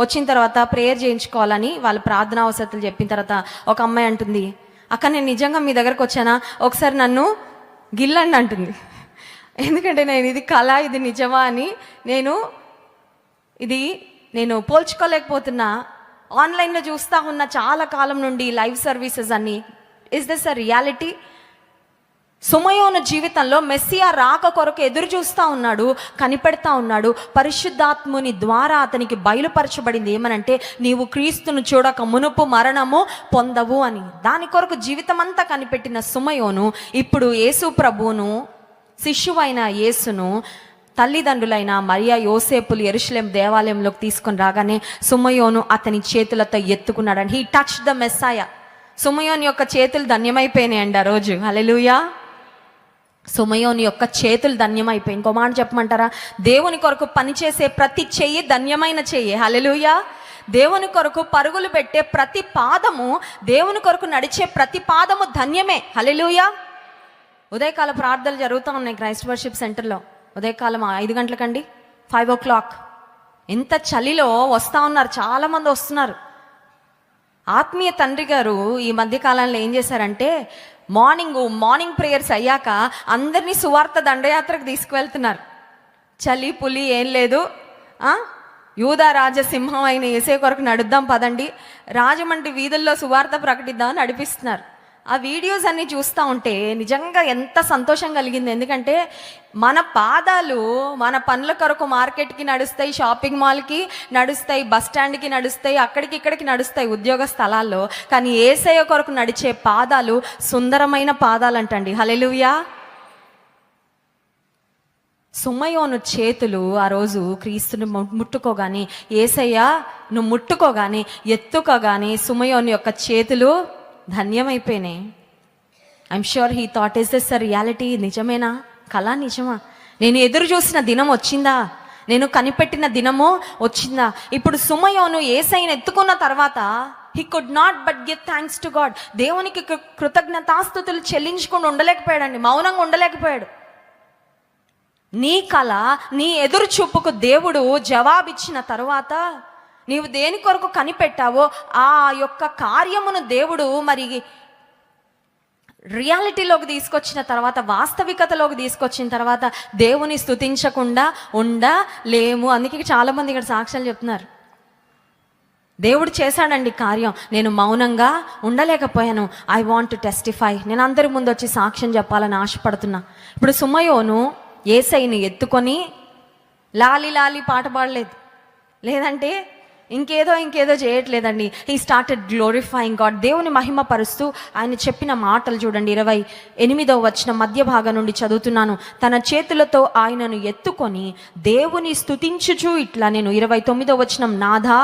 వచ్చిన తర్వాత ప్రేయర్ చేయించుకోవాలని వాళ్ళు ప్రార్థనా అవసరతలు చెప్పిన తర్వాత ఒక అమ్మాయి అంటుంది, అక్క నేను నిజంగా మీ దగ్గరకు వచ్చానా, ఒకసారి నన్ను గిల్లండి అంటుంది. ఎందుకంటే నేను ఇది కళ, ఇది నిజమా అని నేను పోల్చుకోలేకపోతున్నా. ఆన్లైన్లో చూస్తూ ఉన్న చాలా కాలం నుండి లైవ్ సర్వీసెస్ అన్ని. Is this a reality? సుమయోను జీవితంలో మెస్సియా రాక కొరకు ఎదురు చూస్తూ ఉన్నాడు, కనిపెడతా ఉన్నాడు. పరిశుద్ధాత్ముని ద్వారా అతనికి బయలుపరచబడింది ఏమనంటే, నీవు క్రీస్తును చూడక మునుపు మరణము పొందవు అని. దాని కొరకు జీవితం అంతా కనిపెట్టిన సుమయోను ఇప్పుడు యేసు ప్రభువును, శిశువైన యేసును తల్లిదండ్రులైన మరియా యోసేపులు యెరూషలేం దేవాలయంలోకి తీసుకొని రాగానే సుమయోను అతని చేతులతో ఎత్తుకున్నాడు. And he touch the Messiah. సుమయోను యొక్క చేతులు ధన్యమైపోయినాయండి ఆ రోజు. హల్లెలూయా. సుమయోని యొక్క చేతులు ధన్యమైపోయి. ఇంకో మాట చెప్పమంటారా? దేవుని కొరకు పనిచేసే ప్రతి చెయ్యి ధన్యమైన చెయ్యి. హల్లెలూయా. దేవుని కొరకు పరుగులు పెట్టే ప్రతి పాదము, దేవుని కొరకు నడిచే ప్రతి పాదము ధన్యమే. హల్లెలూయా. ఉదయకాల ప్రార్థనలు జరుగుతూ ఉన్నాయి క్రైస్ట్ వర్షిప్ సెంటర్లో. ఉదయకాలం 5 గంటలకండి, 5 o'clock. ఎంత చలిలో వస్తూ ఉన్నారు, చాలామంది వస్తున్నారు. ఆత్మీయ తండ్రి గారు ఈ మధ్యకాలంలో ఏం చేశారంటే, మార్నింగ్ ప్రేయర్స్ అయ్యాక అందరినీ సువార్త దండయాత్రకు తీసుకువెళ్తున్నారు. చలి పులి ఏం లేదు, యూదా రాజసింహం అయిన యేసే కొరకు నడుద్దాం పదండి, రాజమండ్రి వీధుల్లో సువార్త ప్రకటిద్దామని నడిపిస్తున్నారు. ఆ వీడియోస్ అన్నీ చూస్తూ ఉంటే నిజంగా ఎంత సంతోషం కలిగింది. ఎందుకంటే మన పాదాలు మన పనుల కొరకు మార్కెట్కి నడుస్తాయి, షాపింగ్ మాల్కి నడుస్తాయి, బస్ స్టాండ్కి నడుస్తాయి, అక్కడికి ఇక్కడికి నడుస్తాయి, ఉద్యోగ స్థలాల్లో. కానీ యేసయ్య కొరకు నడిచే పాదాలు సుందరమైన పాదాలు అంటండి. హల్లెలూయా. సుమయోను చేతులు ఆ రోజు క్రీస్తుని ముట్టుకోగానే, యేసయ్య నువ్వు ముట్టుకోగానే, ఎత్తుకోగానే సుమయోను యొక్క చేతులు ధన్యమైపోయినాయి. I'm sure he thought, is this a reality? నిజమేనా? కళ నిజమా? నేను ఎదురు చూసిన దినం వచ్చిందా? నేను కనిపెట్టిన దినము వచ్చిందా? ఇప్పుడు సుమయోను యేసయ్యను ఎత్తుకున్న తర్వాత he could not but give thanks to God. దేవునికి కృతజ్ఞతాస్తుతులు చెల్లించకుండా ఉండలేకపోయాడండి, మౌనంగా ఉండలేకపోయాడు. నీ కళ, నీ ఎదురు చూపుకు దేవుడు జవాబిచ్చిన తరువాత నీవు దేని కొరకు కనిపెట్టావో ఆ యొక్క కార్యమును దేవుడు మరి రియాలిటీలోకి తీసుకొచ్చిన తర్వాత, వాస్తవికతలోకి తీసుకొచ్చిన తర్వాత దేవుని స్తుతించకుండా ఉండలేము. అందుకే చాలామంది ఇక్కడ సాక్ష్యాలు చెప్తున్నారు, దేవుడు చేశాడండి కార్యం, నేను మౌనంగా ఉండలేకపోయాను. I want to testify. నేను అందరి ముందు వచ్చి సాక్ష్యం చెప్పాలని ఆశపడుతున్నా. ఇప్పుడు సుమయోను యేసయ్యని ఎత్తుకొని లాలి లాలి పాట పాడలేదు, లేదంటే ఇంకేదో చేయట్లేదండి. He started glorifying God. దేవుని మహిమ పరుస్తూ ఆయన చెప్పిన మాటలు చూడండి. 28వ వచనం మధ్య భాగం నుండి చదువుతున్నాను. తన చేతులతో ఆయనను ఎత్తుకొని దేవుని స్తుతించుచు ఇట్లా, నేను 29వ వచనం, నాథా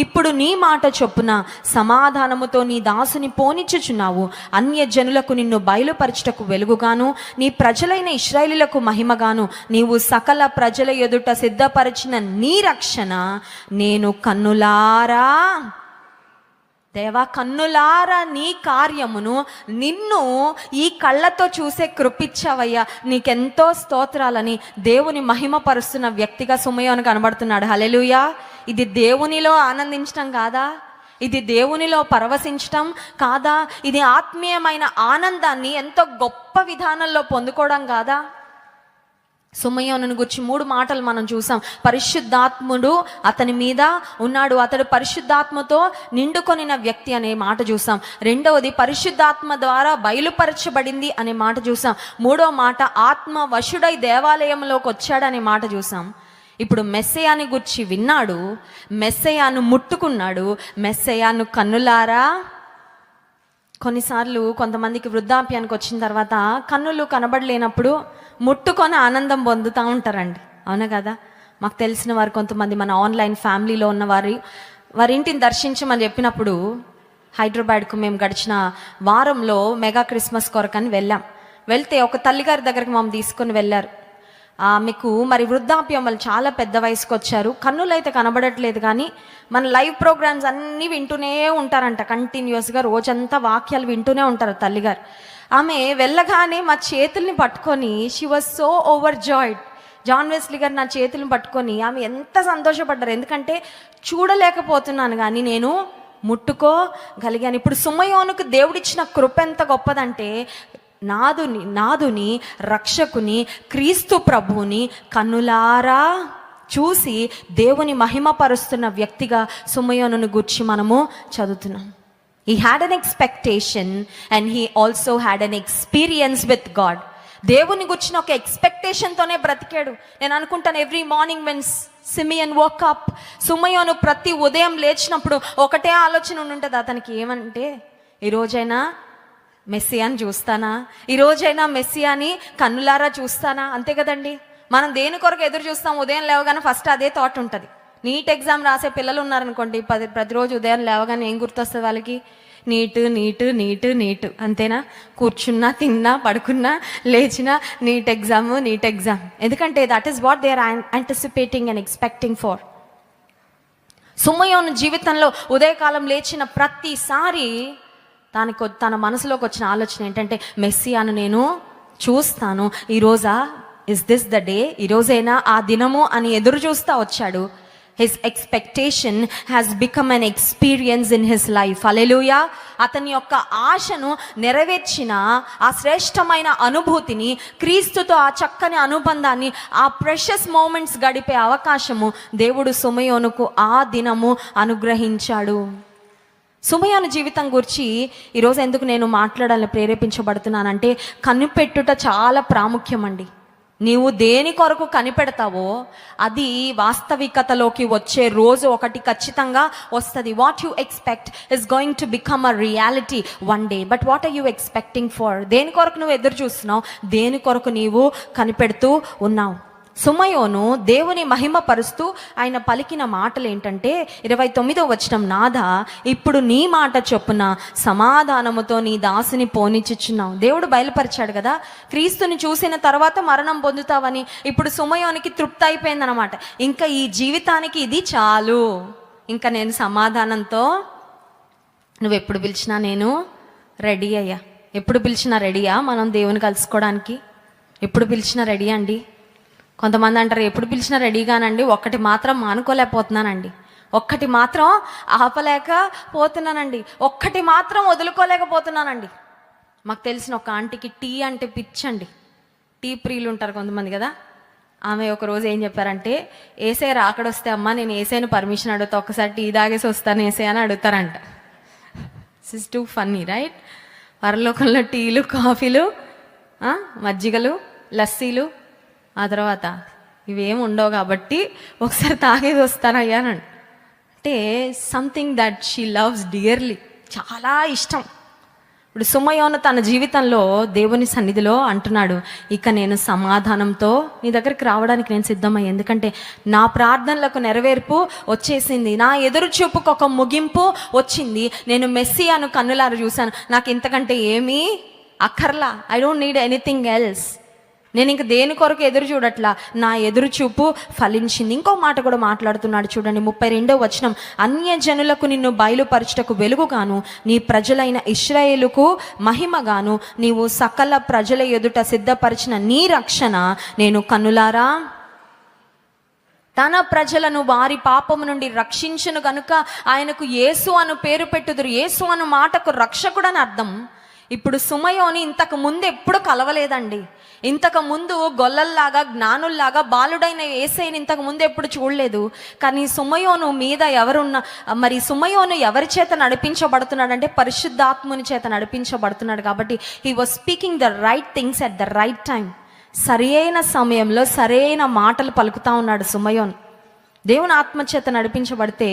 ఇప్పుడు నీ మాట చొప్పున సమాధానముతో నీ దాసుని పోనిచ్చుచున్నావు. అన్య జనులకు నిన్ను బయలుపరచుటకు వెలుగుగాను, నీ ప్రజలైన ఇశ్రాయేలీయులకు మహిమగాను నీవు సకల ప్రజల ఎదుట సిద్ధపరిచిన నీ రక్షణ నేను కన్నులారా, దేవా కన్నులారా నీ కార్యమును నిన్ను ఈ కళ్ళతో చూసే కృపిచ్చావయ్యా, నీకెంతో స్తోత్రాలని దేవుని మహిమపరుస్తున్న వ్యక్తిగా సుమయోను కనబడుతున్నాడు. హల్లెలూయా. ఇది దేవునిలో ఆనందించటం కాదా? ఇది దేవునిలో పరవశించటం కాదా? ఇది ఆత్మీయమైన ఆనందాన్ని ఎంతో గొప్ప విధానంలో పొందుకోవడం కాదా? సుమయోనుని గురించి 3 మాటలు మనం చూసాం. పరిశుద్ధాత్ముడు అతని మీద ఉన్నాడు, అతడు పరిశుద్ధాత్మతో నిండుకొనిన వ్యక్తి అనే మాట చూసాం. రెండవది పరిశుద్ధాత్మ ద్వారా బయలుపరచబడింది అనే మాట చూసాం. మూడో మాట ఆత్మ వశుడై దేవాలయంలోకి వచ్చాడనే మాట చూసాం. ఇప్పుడు మెస్సయాని గురించి విన్నాడు, మెస్సయాను ముట్టుకున్నాడు, మెస్సయాను కన్నులారా. కొన్నిసార్లు కొంతమందికి వృద్ధాప్యానికి వచ్చిన తర్వాత కన్నులు కనబడలేనప్పుడు ముట్టుకొని ఆనందం పొందుతూ ఉంటారండి, అవునా కదా? మాకు తెలిసిన వారు కొంతమంది మన ఆన్లైన్ ఫ్యామిలీలో ఉన్న వారి ఇంటిని దర్శించమని చెప్పినప్పుడు హైదరాబాద్కు మేము గడిచిన వారంలో మెగా క్రిస్మస్ కొరకని వెళ్తే ఒక తల్లిగారి దగ్గరికి మమ్మల్ని తీసుకొని వెళ్ళారు. మీకు మరి వృద్ధాప్యం వాళ్ళు చాలా పెద్ద వయసుకు వచ్చారు, కన్నులు అయితే కనబడట్లేదు, కానీ మన లైవ్ ప్రోగ్రామ్స్ అన్నీ వింటూనే ఉంటారంట కంటిన్యూస్గా, రోజంతా వాక్యాలు వింటూనే ఉంటారు తల్లిగారు. ఆమె వెళ్ళగానే మా చేతుల్ని పట్టుకొని she was so overjoyed. John Wesley గారు నా చేతులను పట్టుకొని ఆమె ఎంత సంతోషపడ్డారు, ఎందుకంటే చూడలేకపోతున్నాను కానీ నేను ముట్టుకోగలిగాను. ఇప్పుడు సుమయోనుకు దేవుడిచ్చిన కృప ఎంత గొప్పదంటే నాదుని రక్షకుని క్రీస్తు ప్రభువుని కన్నులారా చూసి దేవుని మహిమపరుస్తున్న వ్యక్తిగా సుమయోనుని గురించి మనము చదువుతున్నాం. He had an expectation and he also had an experience with God. దేవుని గురించిన ఒక ఎక్స్పెక్టేషన్తోనే బ్రతికాడు. నేను అనుకుంటాను every morning when Simeon woke up, సుమయోను ప్రతి ఉదయం లేచినప్పుడు ఒకటే ఆలోచన ఉంటుంది అతనికి, ఏమంటే ఈరోజైనా మెస్సియాని చూస్తానా, ఈరోజైనా మెస్సియాని కన్నులారా చూస్తానా. అంతే కదండి, మనం దేని కొరకు ఎదురు చూస్తాం? ఉదయం లేవగానే ఫస్ట్ అదే థాట్ ఉంటుంది. నీట్ ఎగ్జామ్ రాసే పిల్లలు ఉన్నారనుకోండి, ప్రతిరోజు ఉదయం లేవగానే ఏం గుర్తొస్తుంది వాళ్ళకి? నీటు నీటు నీటు నీటు, అంతేనా? కూర్చున్నా, తిన్నా, పడుకున్నా, లేచినా నీట్ ఎగ్జామ్. ఎందుకంటే that is what they are anticipating and expecting for. సుమయోను జీవితంలో ఉదయకాలం లేచిన ప్రతిసారి తన మనసులోకి వచ్చిన ఆలోచన ఏంటంటే, మెస్సియాను నేను చూస్తాను, ఈరోజా, ఇస్ దిస్ ద డే, ఈరోజైనా ఆ దినము అని ఎదురు చూస్తూ వచ్చాడు. His expectation has become an experience in his life. Hallelujah. అతని యొక్క ఆశను నెరవేర్చిన ఆ శ్రేష్టమైన అనుభూతిని, క్రీస్తుతో ఆ చక్కని అనుబంధాన్ని, ఆ ప్రెషస్ మూమెంట్స్ గడిపే అవకాశము దేవుడు సుమయోనుకు ఆ దినము అనుగ్రహించాడు. సుమయోను జీవితం గురించి ఈరోజు ఎందుకు నేను మాట్లాడాలని ప్రేరేపించబడుతున్నానంటే, కనిపెట్టుట చాలా ప్రాముఖ్యం అండి. నీవు దేని కొరకు కనిపెడతావో అది వాస్తవికతలోకి వచ్చే రోజు ఒకటి ఖచ్చితంగా వస్తుంది. What you expect is going to become a reality one day. But what are you expecting for? దేని కొరకు నువ్వు ఎదురు చూస్తున్నావు? దేని కొరకు నీవు కనిపెడుతూ ఉన్నావు? సుమయోను దేవుని మహిమ పరుస్తూ ఆయన పలికిన మాటలు ఏంటంటే 29వ వచనం, నాథా ఇప్పుడు నీ మాట చొప్పున సమాధానముతో నీ దాసుని పోనిచ్చుచున్నావు. దేవుడు బయలుపరిచాడు కదా, క్రీస్తుని చూసిన తర్వాత మరణం పొందుతావని. ఇప్పుడు సుమయోనికి తృప్తి అయిపోయిందనమాట. ఇంకా ఈ జీవితానికి ఇది చాలు, ఇంకా నేను సమాధానంతో నువ్వు ఎప్పుడు పిలిచినా నేను రెడీ అయ్యా. ఎప్పుడు పిలిచినా రెడీయా మనం దేవుని కలుసుకోవడానికి? ఎప్పుడు పిలిచినా రెడీ అండి. కొంతమంది అంటారు ఎప్పుడు పిలిచినా రెడీగానండి, ఒక్కటి మాత్రం మానుకోలేకపోతున్నానండి, ఒక్కటి మాత్రం ఆపలేకపోతున్నానండి, ఒక్కటి మాత్రం వదులుకోలేకపోతున్నానండి. మాకు తెలిసిన ఒక ఆంటీకి టీ అంటే పిచ్చండి. టీ ప్రియులు ఉంటారు కొంతమంది కదా. ఆమె ఒకరోజు ఏం చెప్పారంటే, ఏసై రాకడొస్తే అమ్మ నేను ఏసైని పర్మిషన్ అడుగుతా, ఒక్కసారి టీ తాగేసి వస్తాను ఏసై అని అడుగుతారంట. This too funny right. పరలోకంలో టీలు, కాఫీలు, మజ్జిగలు, లస్సీలు, ఆ తర్వాత ఇవేం ఉండవు కాబట్టి ఒకసారి తాగేది వస్తానయ్యానండి. అంటే something that she loves dearly, చాలా ఇష్టం. ఇప్పుడు సుమయోను తన జీవితంలో దేవుని సన్నిధిలో అంటున్నాడు, ఇక నేను సమాధానంతో నీ దగ్గరికి రావడానికి నేను సిద్ధమయ్యా, ఎందుకంటే నా ప్రార్థనలకు నెరవేర్పు వచ్చేసింది, నా ఎదురు చూపుకు ఒక ముగింపు వచ్చింది, నేను మెస్సియాను కన్నులారా చూశాను, నాకు ఇంతకంటే ఏమీ అక్కర్లా. I don't need anything else. నేను ఇంక దేని కొరకు ఎదురు చూడట్లా, నా ఎదురు చూపు ఫలించింది. ఇంకో మాట కూడా మాట్లాడుతున్నాడు చూడండి, 32వ వచనం. అన్యజనులకు నిన్ను బయలుపరచుటకు వెలుగుగాను, నీ ప్రజలైన ఇశ్రాయేలుకు మహిమగాను, నీవు సకల ప్రజల ఎదుట సిద్ధపరిచిన నీ రక్షణ నేను కన్నులారా. తన ప్రజలను వారి పాపము నుండి రక్షించును గనుక ఆయనకు యేసు అను పేరు పెట్టుదురు. యేసు అను మాటకు రక్షకుడు అని అర్థం. ఇప్పుడు సుమయోని ఇంతకు ముందు ఎప్పుడు కలవలేదండి. ఇంతకు ముందు గొల్లల్లాగా, జ్ఞానుల్లాగా, బాలుడైన యేసయ్యని ఇంతకు ముందు ఎప్పుడు చూడలేదు. కానీ సుమయోను మీద మరి సుమయోను ఎవరి చేత నడిపించబడుతున్నాడంటే పరిశుద్ధాత్ముని చేత నడిపించబడుతున్నాడు. కాబట్టి he was speaking the right things at the right time. సరైన సమయంలో సరైన మాటలు పలుకుతా ఉన్నాడు సుమయోను. దేవుని ఆత్మ చేత నడిపించబడితే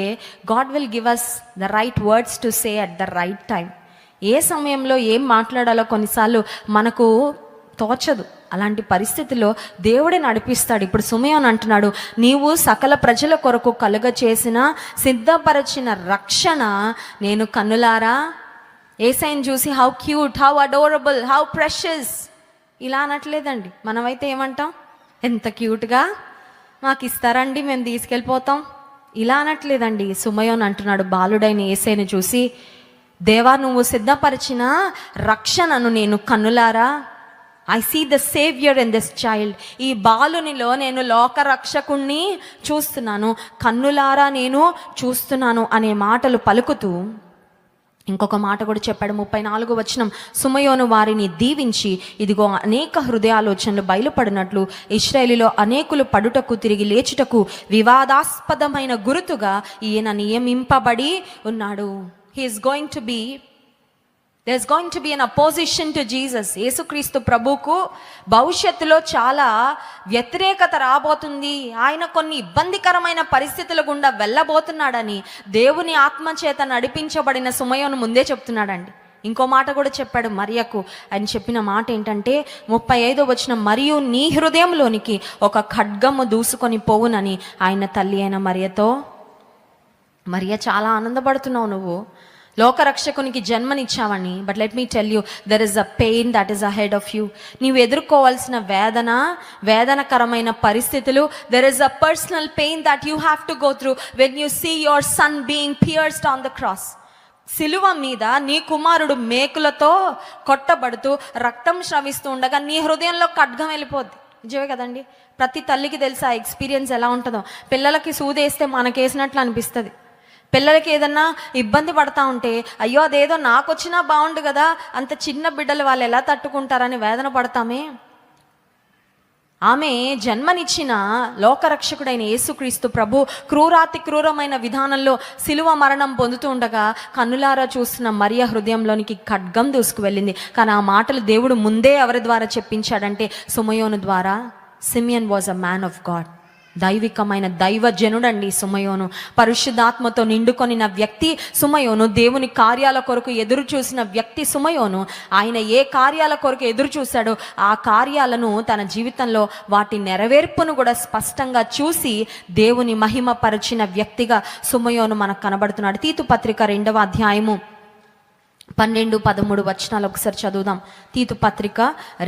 God will give us the right words to say at the right time. ఏ సమయంలో ఏం మాట్లాడాలో కొన్నిసార్లు మనకు తోచదు. అలాంటి పరిస్థితిలో దేవుడే నడిపిస్తాడు. ఇప్పుడు సుమయోను అంటున్నాడు, నీవు సకల ప్రజల కొరకు కలుగ చేసిన సిద్ధపరచిన రక్షణ నేను కన్నులారా. యేసయ్యను చూసి how cute, how adorable, how precious ఇలా అనట్లేదండి. మనమైతే ఏమంటాం, ఎంత క్యూట్గా మాకు ఇస్తారండి, మేము తీసుకెళ్ళిపోతాం, ఇలా అనట్లేదండి. సుమయోను అంటున్నాడు, బాలుడైన యేసయ్యను చూసి, దేవా నువ్వు సిద్ధపరిచిన రక్షణను నేను కన్నులారా, I see the saviour in this child, ఈ బాలునిలో నేను లోక రక్షకుణ్ణి చూస్తున్నాను, కన్నులారా నేను చూస్తున్నాను అనే మాటలు పలుకుతూ ఇంకొక మాట కూడా చెప్పాడు. 34వ వచనం. సుమయోను వారిని దీవించి, ఇదిగో అనేక హృదయాలోచనలు బయలుపడినట్లు ఇశ్రాయేలులో అనేకులు పడుటకు తిరిగి లేచుటకు వివాదాస్పదమైన గురుతుగా ఈయన నియమింపబడి ఉన్నాడు. There's going to be an opposition to Jesus. యేసుక్రీస్తు ప్రభువుకు భవిష్యత్తులో చాలా వ్యతిరేకత రాబోతుంది. ఆయన కొన్ని ఇబ్బందికరమైన పరిస్థితుల గుండా వెళ్ళబోతున్నాడని దేవుని ఆత్మ చేత నడిపించబడిన సుమయోను ముందే చెప్తున్నాడండి. ఇంకో మాట కూడా చెప్పాడు మరియకు. ఆయన చెప్పిన మాట ఏంటంటే 35వ వచనం, మరియు నీ హృదయంలోనికి ఒక ఖడ్గము దూసుకొని పోవునని ఆయన తల్లి అయిన మరియతో. మరియ చాలా ఆనందపడుతున్నావు, నువ్వు లోకరక్షకునికి జన్మనిచ్చావని. But let me tell you, there is a pain that is ahead of you. నీవు ఎదుర్కోవాల్సిన వేదనకరమైన పరిస్థితులు. There is a personal pain that you have to go through when you see your son being pierced on the cross. సిలువ మీద నీ కుమారుడు మేకులతో కొట్టబడుతూ రక్తం స్రవిస్తూ ఉండగా నీ హృదయంలో ఖడ్గం వెళ్ళిపోద్ది. నిజమే కదండి. ప్రతి తల్లికి తెలుసు ఆ ఎక్స్పీరియన్స్ ఎలా ఉంటుందో. పిల్లలకి సూదేస్తే మనకేసినట్లు అనిపిస్తుంది. పిల్లలకి ఏదన్నా ఇబ్బంది పడతా ఉంటే, అయ్యో అదేదో నాకు వచ్చినా బాగుండు కదా, అంత చిన్న బిడ్డలు వాళ్ళు ఎలా తట్టుకుంటారని వేదన పడతామే. ఆమె జన్మనిచ్చిన లోకరక్షకుడైన యేసుక్రీస్తు ప్రభు క్రూరాతి క్రూరమైన విధానంలో సిలువ మరణం పొందుతూ ఉండగా కన్నులారా చూస్తున్న మరియ హృదయంలోనికి ఖడ్గం దూసుకు వెళ్ళింది. కానీ ఆ మాటలు దేవుడు ముందే ఎవరి ద్వారా చెప్పించాడంటే సుమయోను ద్వారా. Simeon was a man of God. దైవికమైన దైవజనుడండి సుమయోను. పరిశుద్ధాత్మతో నిండుకొనిన వ్యక్తి సుమయోను. దేవుని కార్యాల కొరకు ఎదురు చూసిన వ్యక్తి సుమయోను. ఆయన ఏ కార్యాల కొరకు ఎదురు చూశాడో ఆ కార్యాలను తన జీవితంలో వాటి నెరవేర్పును కూడా స్పష్టంగా చూసి దేవుని మహిమపరిచిన వ్యక్తిగా సుమయోను మనకు కనబడుతున్నాడు. తీతు పత్రిక 2వ అధ్యాయము 12-13 వచనాలు ఒకసారి చదువుదాం. తీతు పత్రిక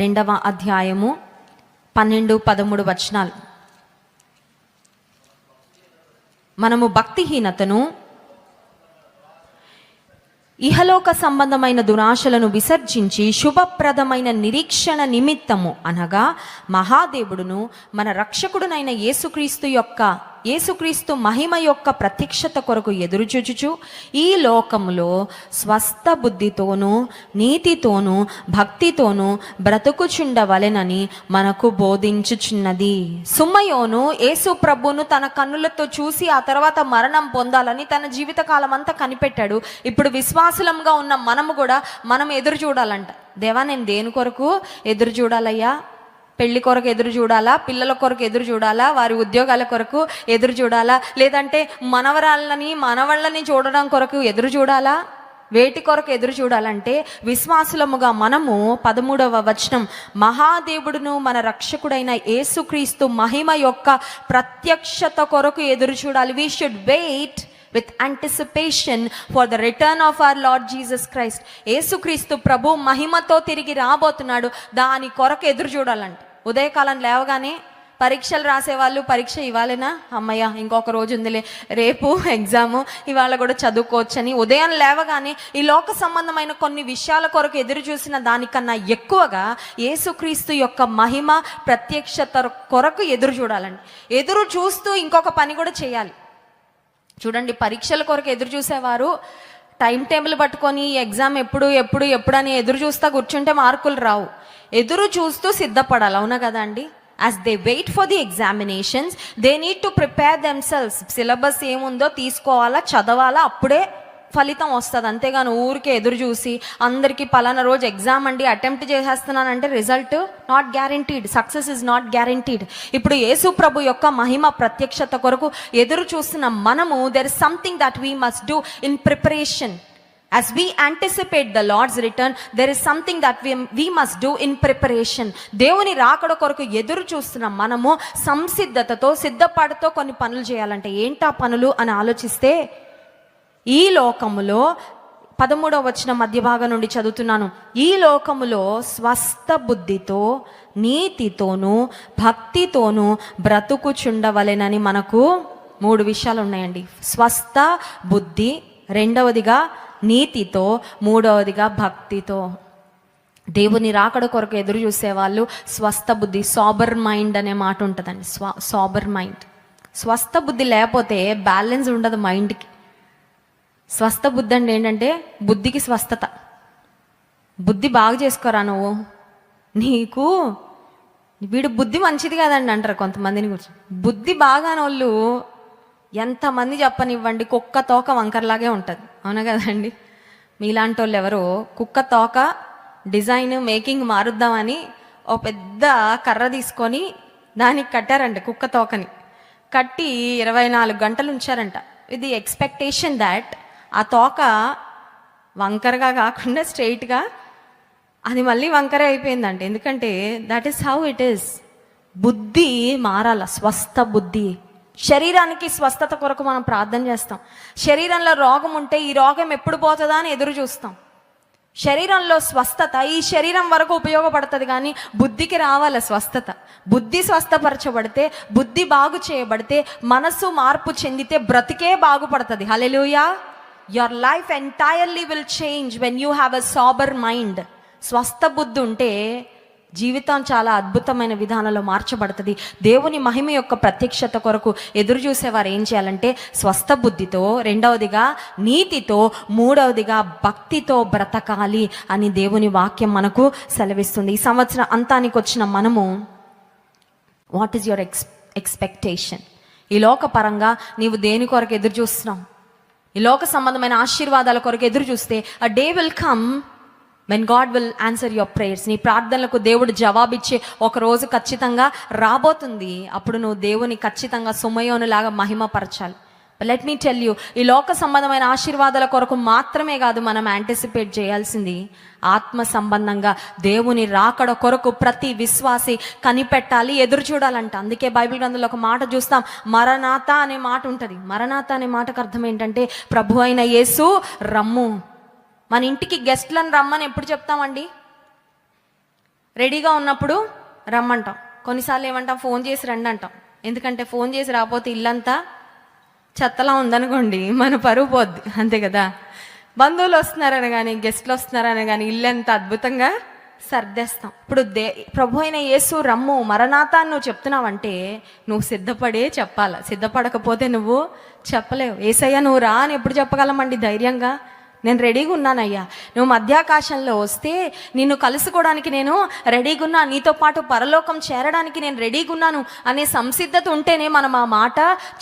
2వ అధ్యాయము 12-13 వచనాలు. మనము భక్తిహీనతను ఇహలోక సంబంధమైన దురాశలను విసర్జించి శుభప్రదమైన నిరీక్షణ నిమిత్తము అనగా మహాదేవుడును మన రక్షకుడునైన యేసుక్రీస్తు మహిమ యొక్క ప్రత్యక్షత కొరకు ఎదురుచూచుచు ఈ లోకములో స్వస్థ బుద్ధితోనూ నీతితోనూ భక్తితోనూ బ్రతుకుచుండవలెనని మనకు బోధించుచున్నది. సుమయోను యేసు ప్రభువును తన కన్నులతో చూసి ఆ తర్వాత మరణం పొందాలని తన జీవితకాలం అంతా కనిపెట్టాడు. ఇప్పుడు విశ్వాసులంగా ఉన్న మనము కూడా మనం ఎదురు చూడాలంట. దేవా, నేను దేని కొరకు ఎదురు చూడాలయ్యా? పెళ్లి కొరకు ఎదురు చూడాలా? పిల్లల కొరకు ఎదురు చూడాలా? వారి ఉద్యోగాల కొరకు ఎదురు చూడాలా? లేదంటే మనవళ్ళని చూడడం కొరకు ఎదురు చూడాలా? వేటి కొరకు ఎదురు చూడాలంటే విశ్వాసులముగా మనము 13వ వచనం, మహాదేవుడును మన రక్షకుడైన యేసుక్రీస్తు మహిమ యొక్క ప్రత్యక్షత కొరకు ఎదురు చూడాలి. We should wait with anticipation for the return of our Lord Jesus Christ. యేసుక్రీస్తు ప్రభు మహిమతో తిరిగి రాబోతున్నాడు. దాని కొరకు ఎదురు చూడాలంట. ఉదయకాలం లేవగానే పరీక్షలు రాసేవాళ్ళు పరీక్ష ఇవ్వాలేనా, అమ్మయ్య ఇంకొక రోజు ఉందిలే, రేపు ఎగ్జాము, ఇవాళ కూడా చదువుకోవచ్చని ఉదయం లేవగానే ఈ లోక సంబంధమైన కొన్ని విషయాల కొరకు ఎదురు చూసిన దానికన్నా ఎక్కువగా యేసుక్రీస్తు యొక్క మహిమ ప్రత్యక్షత కొరకు ఎదురు చూడాలండి. ఎదురు చూస్తూ ఇంకొక పని కూడా చేయాలి. చూడండి, పరీక్షల కొరకు ఎదురు చూసేవారు టైం టేబుల్ పట్టుకొని ఎగ్జామ్ ఎప్పుడు అని ఎదురు చూస్తా కూర్చుంటే మార్కులు రావు. ఎదురు చూస్తూ సిద్ధపడాలి, అవునా కదా అండి? As they wait for the examinations they need to prepare themselves. Syllabus ఏముందో తీసుకోవాలా, చదవాలా, అప్పుడే ఫలితం వస్తుంది. అంతేగాని ఊరికే ఎదురు చూసి అందరికీ పలానా రోజు ఎగ్జామ్ అండి అటెంప్ట్ చేసేస్తున్నానంటే result not guaranteed, success is not guaranteed. ఇప్పుడు యేసు ప్రభు యొక్క మహిమ ప్రత్యక్షత కొరకు ఎదురు చూస్తున్న మనము there is something that we must do in preparation. As we anticipate the Lord's return, there is something that we must do in preparation. దేవుని రాకడ కొరకు ఎదురు చూస్తున్న మనము సంసిద్ధతతో సిద్ధపాటుతో కొన్ని పనులు చేయాలంటే ఏంటా పనులు అని ఆలోచిస్తే, ఈ లోకములో 13వ వచనం మధ్య భాగం నుండి చదువుతున్నాను. ఈ లోకములో స్వస్థ బుద్ధితో నీతితోనూ భక్తితోనూ బ్రతుకుచుండవలెనని మనకు 3 విషయాలు ఉన్నాయండి. స్వస్థ బుద్ధి, రెండవదిగా నీతితో, మూడవదిగా భక్తితో. దేవుని రాకడ కొరకు ఎదురు చూసేవాళ్ళు స్వస్థ బుద్ధి, సాబర్ మైండ్ అనే మాట ఉంటుందండి. సాబర్ మైండ్. స్వస్థ బుద్ధి లేకపోతే బ్యాలెన్స్ ఉండదు మైండ్కి. స్వస్థ బుద్ధి అంటే ఏంటంటే బుద్ధికి స్వస్థత. బుద్ధి బాగా చేసుకోరా నువ్వు, నీకు వీడు బుద్ధి మంచిది కదండి అంటారు కొంతమందిని గురించి. బుద్ధి బాగానోళ్ళు ఎంతమంది చెప్పనివ్వండి, కుక్క తోక వంకరలాగే ఉంటుంది, అవునా కదండి? మీలాంటి వాళ్ళు ఎవరో కుక్క తోక డిజైన్ మేకింగ్ మారుద్దామని ఓ పెద్ద కర్ర తీసుకొని దానికి కట్టారంట, కుక్క తోకని కట్టి 24 గంటలు ఉంచారంట. విత్ ది ఎక్స్పెక్టేషన్ దాట్ ఆ తోక వంకరగా కాకుండా స్ట్రైట్గా అది మళ్ళీ వంకరే అయిపోయిందంట. ఎందుకంటే that is how it is. బుద్ధి మారాల, స్వస్థ బుద్ధి. శరీరానికి స్వస్థత కొరకు మనం ప్రార్థన చేస్తాం. శరీరంలో రోగం ఉంటే ఈ రోగం ఎప్పుడు పోతుందా అని ఎదురు చూస్తాం. శరీరంలో స్వస్థత ఈ శరీరం వరకు ఉపయోగపడుతుంది, కానీ బుద్ధికి రావాలి స్వస్థత. బుద్ధి స్వస్థపరచబడితే, బుద్ధి బాగు చేయబడితే, మనసు మార్పు చెందితే బ్రతికే బాగుపడుతుంది. హల్లెలూయా. Your life entirely will change when you have a sober mind. స్వస్థ బుద్ధి ఉంటే జీవితం చాలా అద్భుతమైన విధానంలో మార్చబడుతుంది. దేవుని మహిమ యొక్క ప్రత్యక్షత కొరకు ఎదురు చూసేవారు ఏం చేయాలంటే స్వస్థ బుద్ధితో, రెండవదిగా నీతితో, మూడవదిగా భక్తితో బ్రతకాలి అని దేవుని వాక్యం మనకు సెలవిస్తుంది. ఈ సంవత్సరం అంతానికి వచ్చిన మనము వాట్ ఈస్ యువర్ ఎక్స్పెక్టేషన్? ఈ లోక పరంగా నీవు దేని కొరకు ఎదురు చూస్తున్నావు? ఈ లోక సంబంధమైన ఆశీర్వాదాల కొరకు ఎదురు చూస్తే a day will come when God will answer your prayers. నీ ప్రార్థనలకు దేవుడు జవాబిచ్చే ఒక రోజు ఖచ్చితంగా రాబోతుంది. అప్పుడు నువ్వు దేవుని ఖచ్చితంగా సుమయోనులాగా మహిమపరచాలి. లెట్ మీ టెల్ యూ, ఈ లోక సంబంధమైన ఆశీర్వాదాల కొరకు మాత్రమే కాదు మనం యాంటిసిపేట్ చేయాల్సింది, ఆత్మ సంబంధంగా దేవుని రాకడ కొరకు ప్రతి విశ్వాసి కనిపెట్టాలి, ఎదురు చూడాలంట. అందుకే బైబిల్ గ్రంథంలో ఒక మాట చూస్తాం, మరణాత అనే మాట ఉంటుంది. మరణాత అనే మాటకు అర్థం ఏంటంటే ప్రభు అయిన యేసు రమ్ము. మన ఇంటికి గెస్ట్లను రమ్మని ఎప్పుడు చెప్తామండి? రెడీగా ఉన్నప్పుడు రమ్మంటాం. కొన్నిసార్లు ఏమంటాం, ఫోన్ చేసి రండి అంటాం. ఎందుకంటే ఫోన్ చేసి రాకపోతే ఇల్లంతా చెత్తలా ఉందనుకోండి, మన పరువు పోద్ది, అంతే కదా. బంధువులు వస్తున్నారని కానీ, గెస్ట్లు వస్తున్నారని కానీ ఇల్లు ఎంత అద్భుతంగా సర్దేస్తాం. ఇప్పుడు ప్రభు అయిన యేసు రమ్ము మరణాతా నువ్వు చెప్తున్నావంటే నువ్వు సిద్ధపడే చెప్పాలి. సిద్ధపడకపోతే నువ్వు చెప్పలేవు. యేసయ్య నువ్వు రా అని ఎప్పుడు చెప్పగలమండి ధైర్యంగా? నేను రెడీగా ఉన్నానయ్యా, నువ్వు మధ్యాకాశంలో వస్తే నిన్ను కలుసుకోవడానికి నేను రెడీగా ఉన్నా, నీతో పాటు పరలోకం చేరడానికి నేను రెడీగా ఉన్నాను అనే సంసిద్ధత ఉంటేనే మనం ఆ మాట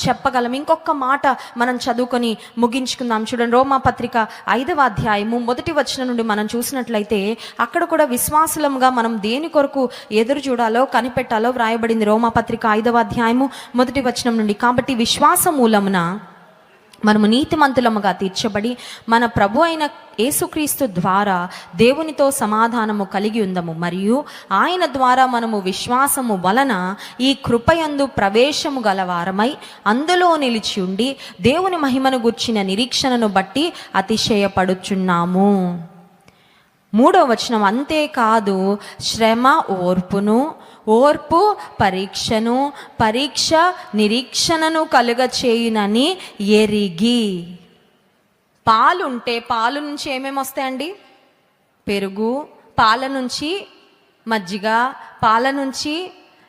చెప్పగలం. ఇంకొక మాట మనం చదువుకొని ముగించుకుందాం. చూడండి, రోమాపత్రిక 5వ అధ్యాయము 1వ వచనం నుండి మనం చూసినట్లయితే అక్కడ కూడా విశ్వాసులంగా మనం దేని కొరకు ఎదురు చూడాలో కనిపెట్టాలో వ్రాయబడింది. రోమాపత్రిక 5వ అధ్యాయము 1వ వచనం నుండి, కాబట్టి విశ్వాస మూలమున మనము నీతిమంతులముగా తీర్చబడి మన ప్రభు అయిన యేసుక్రీస్తు ద్వారా దేవునితో సమాధానము కలిగి ఉందము, మరియు ఆయన ద్వారా మనము విశ్వాసము వలన ఈ కృపయందు ప్రవేశము గలవారమై అందులో నిలిచి ఉండి దేవుని మహిమను గుర్చిన నిరీక్షణను బట్టి అతిశయపడుచున్నాము. 3వ వచనం, అంతేకాదు శ్రమ ఓర్పును, ఓర్పు పరీక్షను, పరీక్ష నిరీక్షణను కలుగచేయునని ఎరిగి. పాలుంటే పాలు నుంచి ఏమేమి వస్తాయండి? పెరుగు, పాల నుంచి మజ్జిగ, పాల నుంచి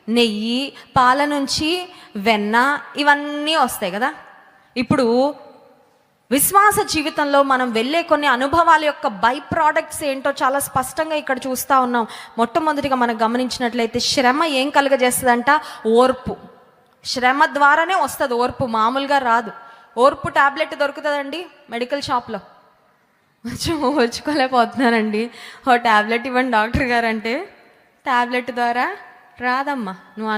నెయ్యి, పాల నుంచి వెన్న, ఇవన్నీ వస్తాయి కదా. ఇప్పుడు విశ్వాస జీవితంలో మనం వెళ్ళే కొన్ని అనుభవాల యొక్క బై ప్రోడక్ట్స్ ఏంటో చాలా స్పష్టంగా ఇక్కడ చూస్తూ ఉన్నాం. మొట్టమొదటిగా మనం గమనించినట్లయితే శ్రమ ఏం కలుగజేస్తుందంట? ఓర్పు. శ్రమ ద్వారానే వస్తుంది ఓర్పు, మామూలుగా రాదు. ఓర్పు టాబ్లెట్ దొరుకుతుందండి మెడికల్ షాప్లో. వచ్చుకోలేకపోతున్నానండి, ఓ టాబ్లెట్ ఇవ్వండి డాక్టర్ గారు అంటే, టాబ్లెట్ ద్వారా రాదమ్మా, నువ్వు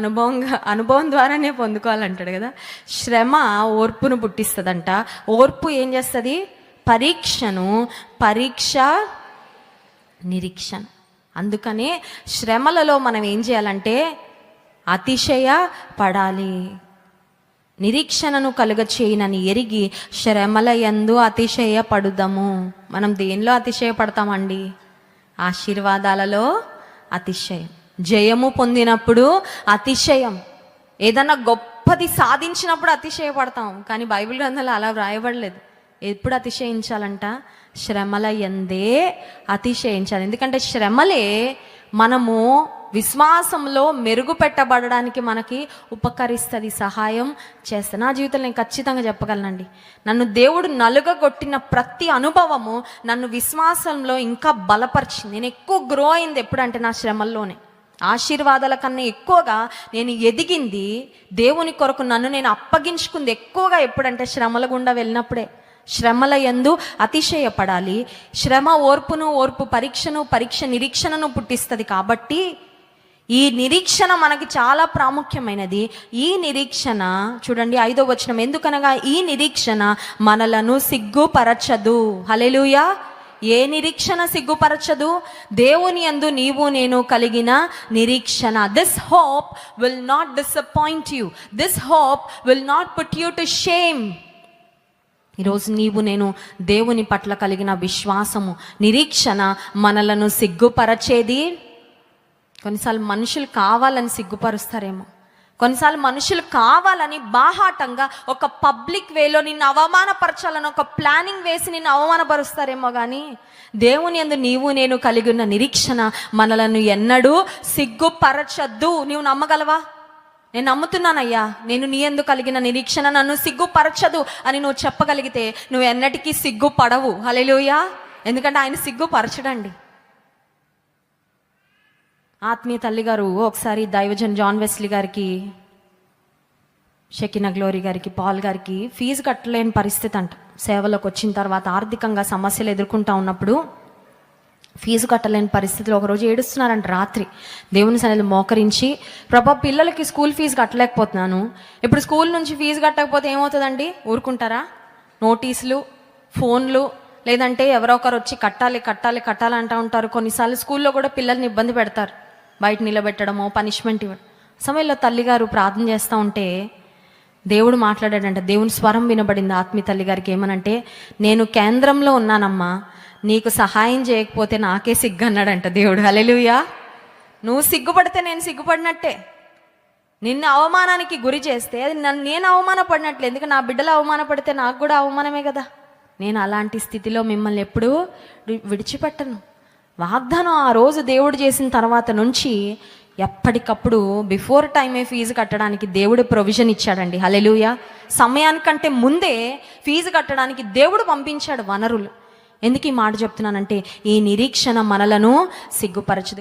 అనుభవం ద్వారానే పొందుకోవాలంటాడు కదా. శ్రమ ఓర్పును పుట్టిస్తుందంట. ఓర్పు ఏం చేస్తుంది? పరీక్షను, పరీక్ష నిరీక్షణ. అందుకనే శ్రమలలో మనం ఏం చేయాలంటే అతిశయ పడాలి. నిరీక్షణను కలుగచేయనని ఎరిగి శ్రమల యందు అతిశయపడుదాము. మనం దేనిలో అతిశయపడతామండి? ఆశీర్వాదాలలో అతిశయం. జయము పొందినప్పుడు అతిశయం. ఏదన్నా గొప్పది సాధించినప్పుడు అతిశయపడతాం, కానీ బైబిల్ గ్రంథంలో అలా వ్రాయబడలేదు. ఎప్పుడు అతిశయించాలంట? శ్రమల యందే అతిశయించాలి. ఎందుకంటే శ్రమలే మనము విశ్వాసంలో మెరుగుపెట్టబడడానికి మనకి ఉపకరిస్తుంది, సహాయం చేస్తుంది. నా జీవితంలో నేను ఖచ్చితంగా చెప్పగలనండి, నన్ను దేవుడు నలుగగొట్టిన ప్రతి అనుభవము నన్ను విశ్వాసంలో ఇంకా బలపరిచింది. నేను ఎక్కువ గ్రో అయింది ఎప్పుడంటే నా శ్రమల్లోనే. ఆశీర్వాదాల కన్నా ఎక్కువగా నేను ఎదిగింది, దేవుని కొరకు నన్ను నేను అప్పగించుకుంది ఎక్కువగా ఎప్పుడంటే శ్రమల గుండా వెళ్ళినప్పుడే. శ్రమల యందు అతిశయపడాలి. శ్రమ ఓర్పును, ఓర్పు పరీక్షను, పరీక్ష నిరీక్షణను పుట్టిస్తుంది. కాబట్టి ఈ నిరీక్షణ మనకి చాలా ప్రాముఖ్యమైనది. ఈ నిరీక్షణ చూడండి 5వ వచనం, ఎందుకనగా ఈ నిరీక్షణ మనలను సిగ్గుపరచదు. హల్లెలూయా. ఏ నిరీక్షణ సిగ్గుపరచదు? దేవుని యందు నీవు నేను కలిగిన నిరీక్షణ. This hope will not disappoint you. This hope will not put you to shame. ఈరోజు నీవు నేను దేవుని పట్ల కలిగిన విశ్వాసము, నిరీక్షణ మనలను సిగ్గుపరచేది. కొన్నిసార్లు మనుషులు కావాలని సిగ్గుపరుస్తారేమో, కొన్నిసార్లు మనుషులు కావాలని బాహాటంగా ఒక పబ్లిక్ వేలో నిన్ను అవమానపరచాలని ఒక ప్లానింగ్ వేసి నిన్ను అవమానపరుస్తారేమో, కానీ దేవుని యందు నీవు నేను కలిగి ఉన్న నిరీక్షణ మనలను ఎన్నడూ సిగ్గుపరచద్దు. నీవు నమ్మగలవా? నేను నమ్ముతున్నానయ్యా, నేను నీ యందు కలిగిన నిరీక్షణ నన్ను సిగ్గుపరచదు అని నువ్వు చెప్పగలిగితే నువ్వు ఎన్నటికీ సిగ్గుపడవు. హల్లెలూయా. ఎందుకంటే ఆయన సిగ్గుపరచడండి. ఆత్మీయ తల్లి గారు ఒకసారి దైవజన్ జాన్ వెస్లీ గారికి, షెకినా గ్లోరీ గారికి, పాల్ గారికి ఫీజు కట్టలేని పరిస్థితి అంట. సేవలోకి వచ్చిన తర్వాత ఆర్థికంగా సమస్యలు ఎదుర్కొంటా ఉన్నప్పుడు ఫీజు కట్టలేని పరిస్థితిలో ఒకరోజు ఏడుస్తున్నారంట. రాత్రి దేవుని సన్నిధిలో మోకరించి, ప్రభా పిల్లలకి స్కూల్ ఫీజు కట్టలేకపోతున్నాను, ఇప్పుడు స్కూల్ నుంచి ఫీజు కట్టకపోతే ఏమవుతుందండి? ఊరుకుంటారా? నోటీసులు, ఫోన్లు, లేదంటే ఎవరో ఒకరు వచ్చి కట్టాలి కట్టాలి కట్టాలి అంటూ ఉంటారు. కొన్నిసార్లు స్కూల్లో కూడా పిల్లల్ని ఇబ్బంది పెడతారు, బయట నిలబెట్టడమో పనిష్మెంట్ ఇవ్వడం. సమయంలో తల్లిగారు ప్రార్థన చేస్తూ ఉంటే దేవుడు మాట్లాడాడంట. దేవుని స్వరం వినబడింది ఆత్మీయ తల్లి గారికి. ఏమనంటే, నేను కేంద్రంలో ఉన్నానమ్మా, నీకు సహాయం చేయకపోతే నాకే సిగ్గు అన్నాడంట దేవుడు. హల్లెలూయా. నువ్వు సిగ్గుపడితే నేను సిగ్గుపడినట్టే. నిన్ను అవమానానికి గురి చేస్తే అది నేను అవమానపడినట్లే. ఎందుకంటే నా బిడ్డలు అవమానపడితే నాకు కూడా అవమానమే కదా. నేను అలాంటి స్థితిలో మిమ్మల్ని ఎప్పుడూ విడిచిపెట్టను. వాగ్దానం ఆ రోజు దేవుడు చేసిన తర్వాత నుంచి ఎప్పటికప్పుడు బిఫోర్ టైమే ఫీజు కట్టడానికి దేవుడు ప్రొవిజన్ ఇచ్చాడండి. హల్లెలూయా. సమయానికంటే ముందే ఫీజు కట్టడానికి దేవుడు పంపించాడు వనరులు. ఎందుకు ఈ మాట చెప్తున్నానంటే, ఈ నిరీక్షణ మనలను సిగ్గుపరచదు.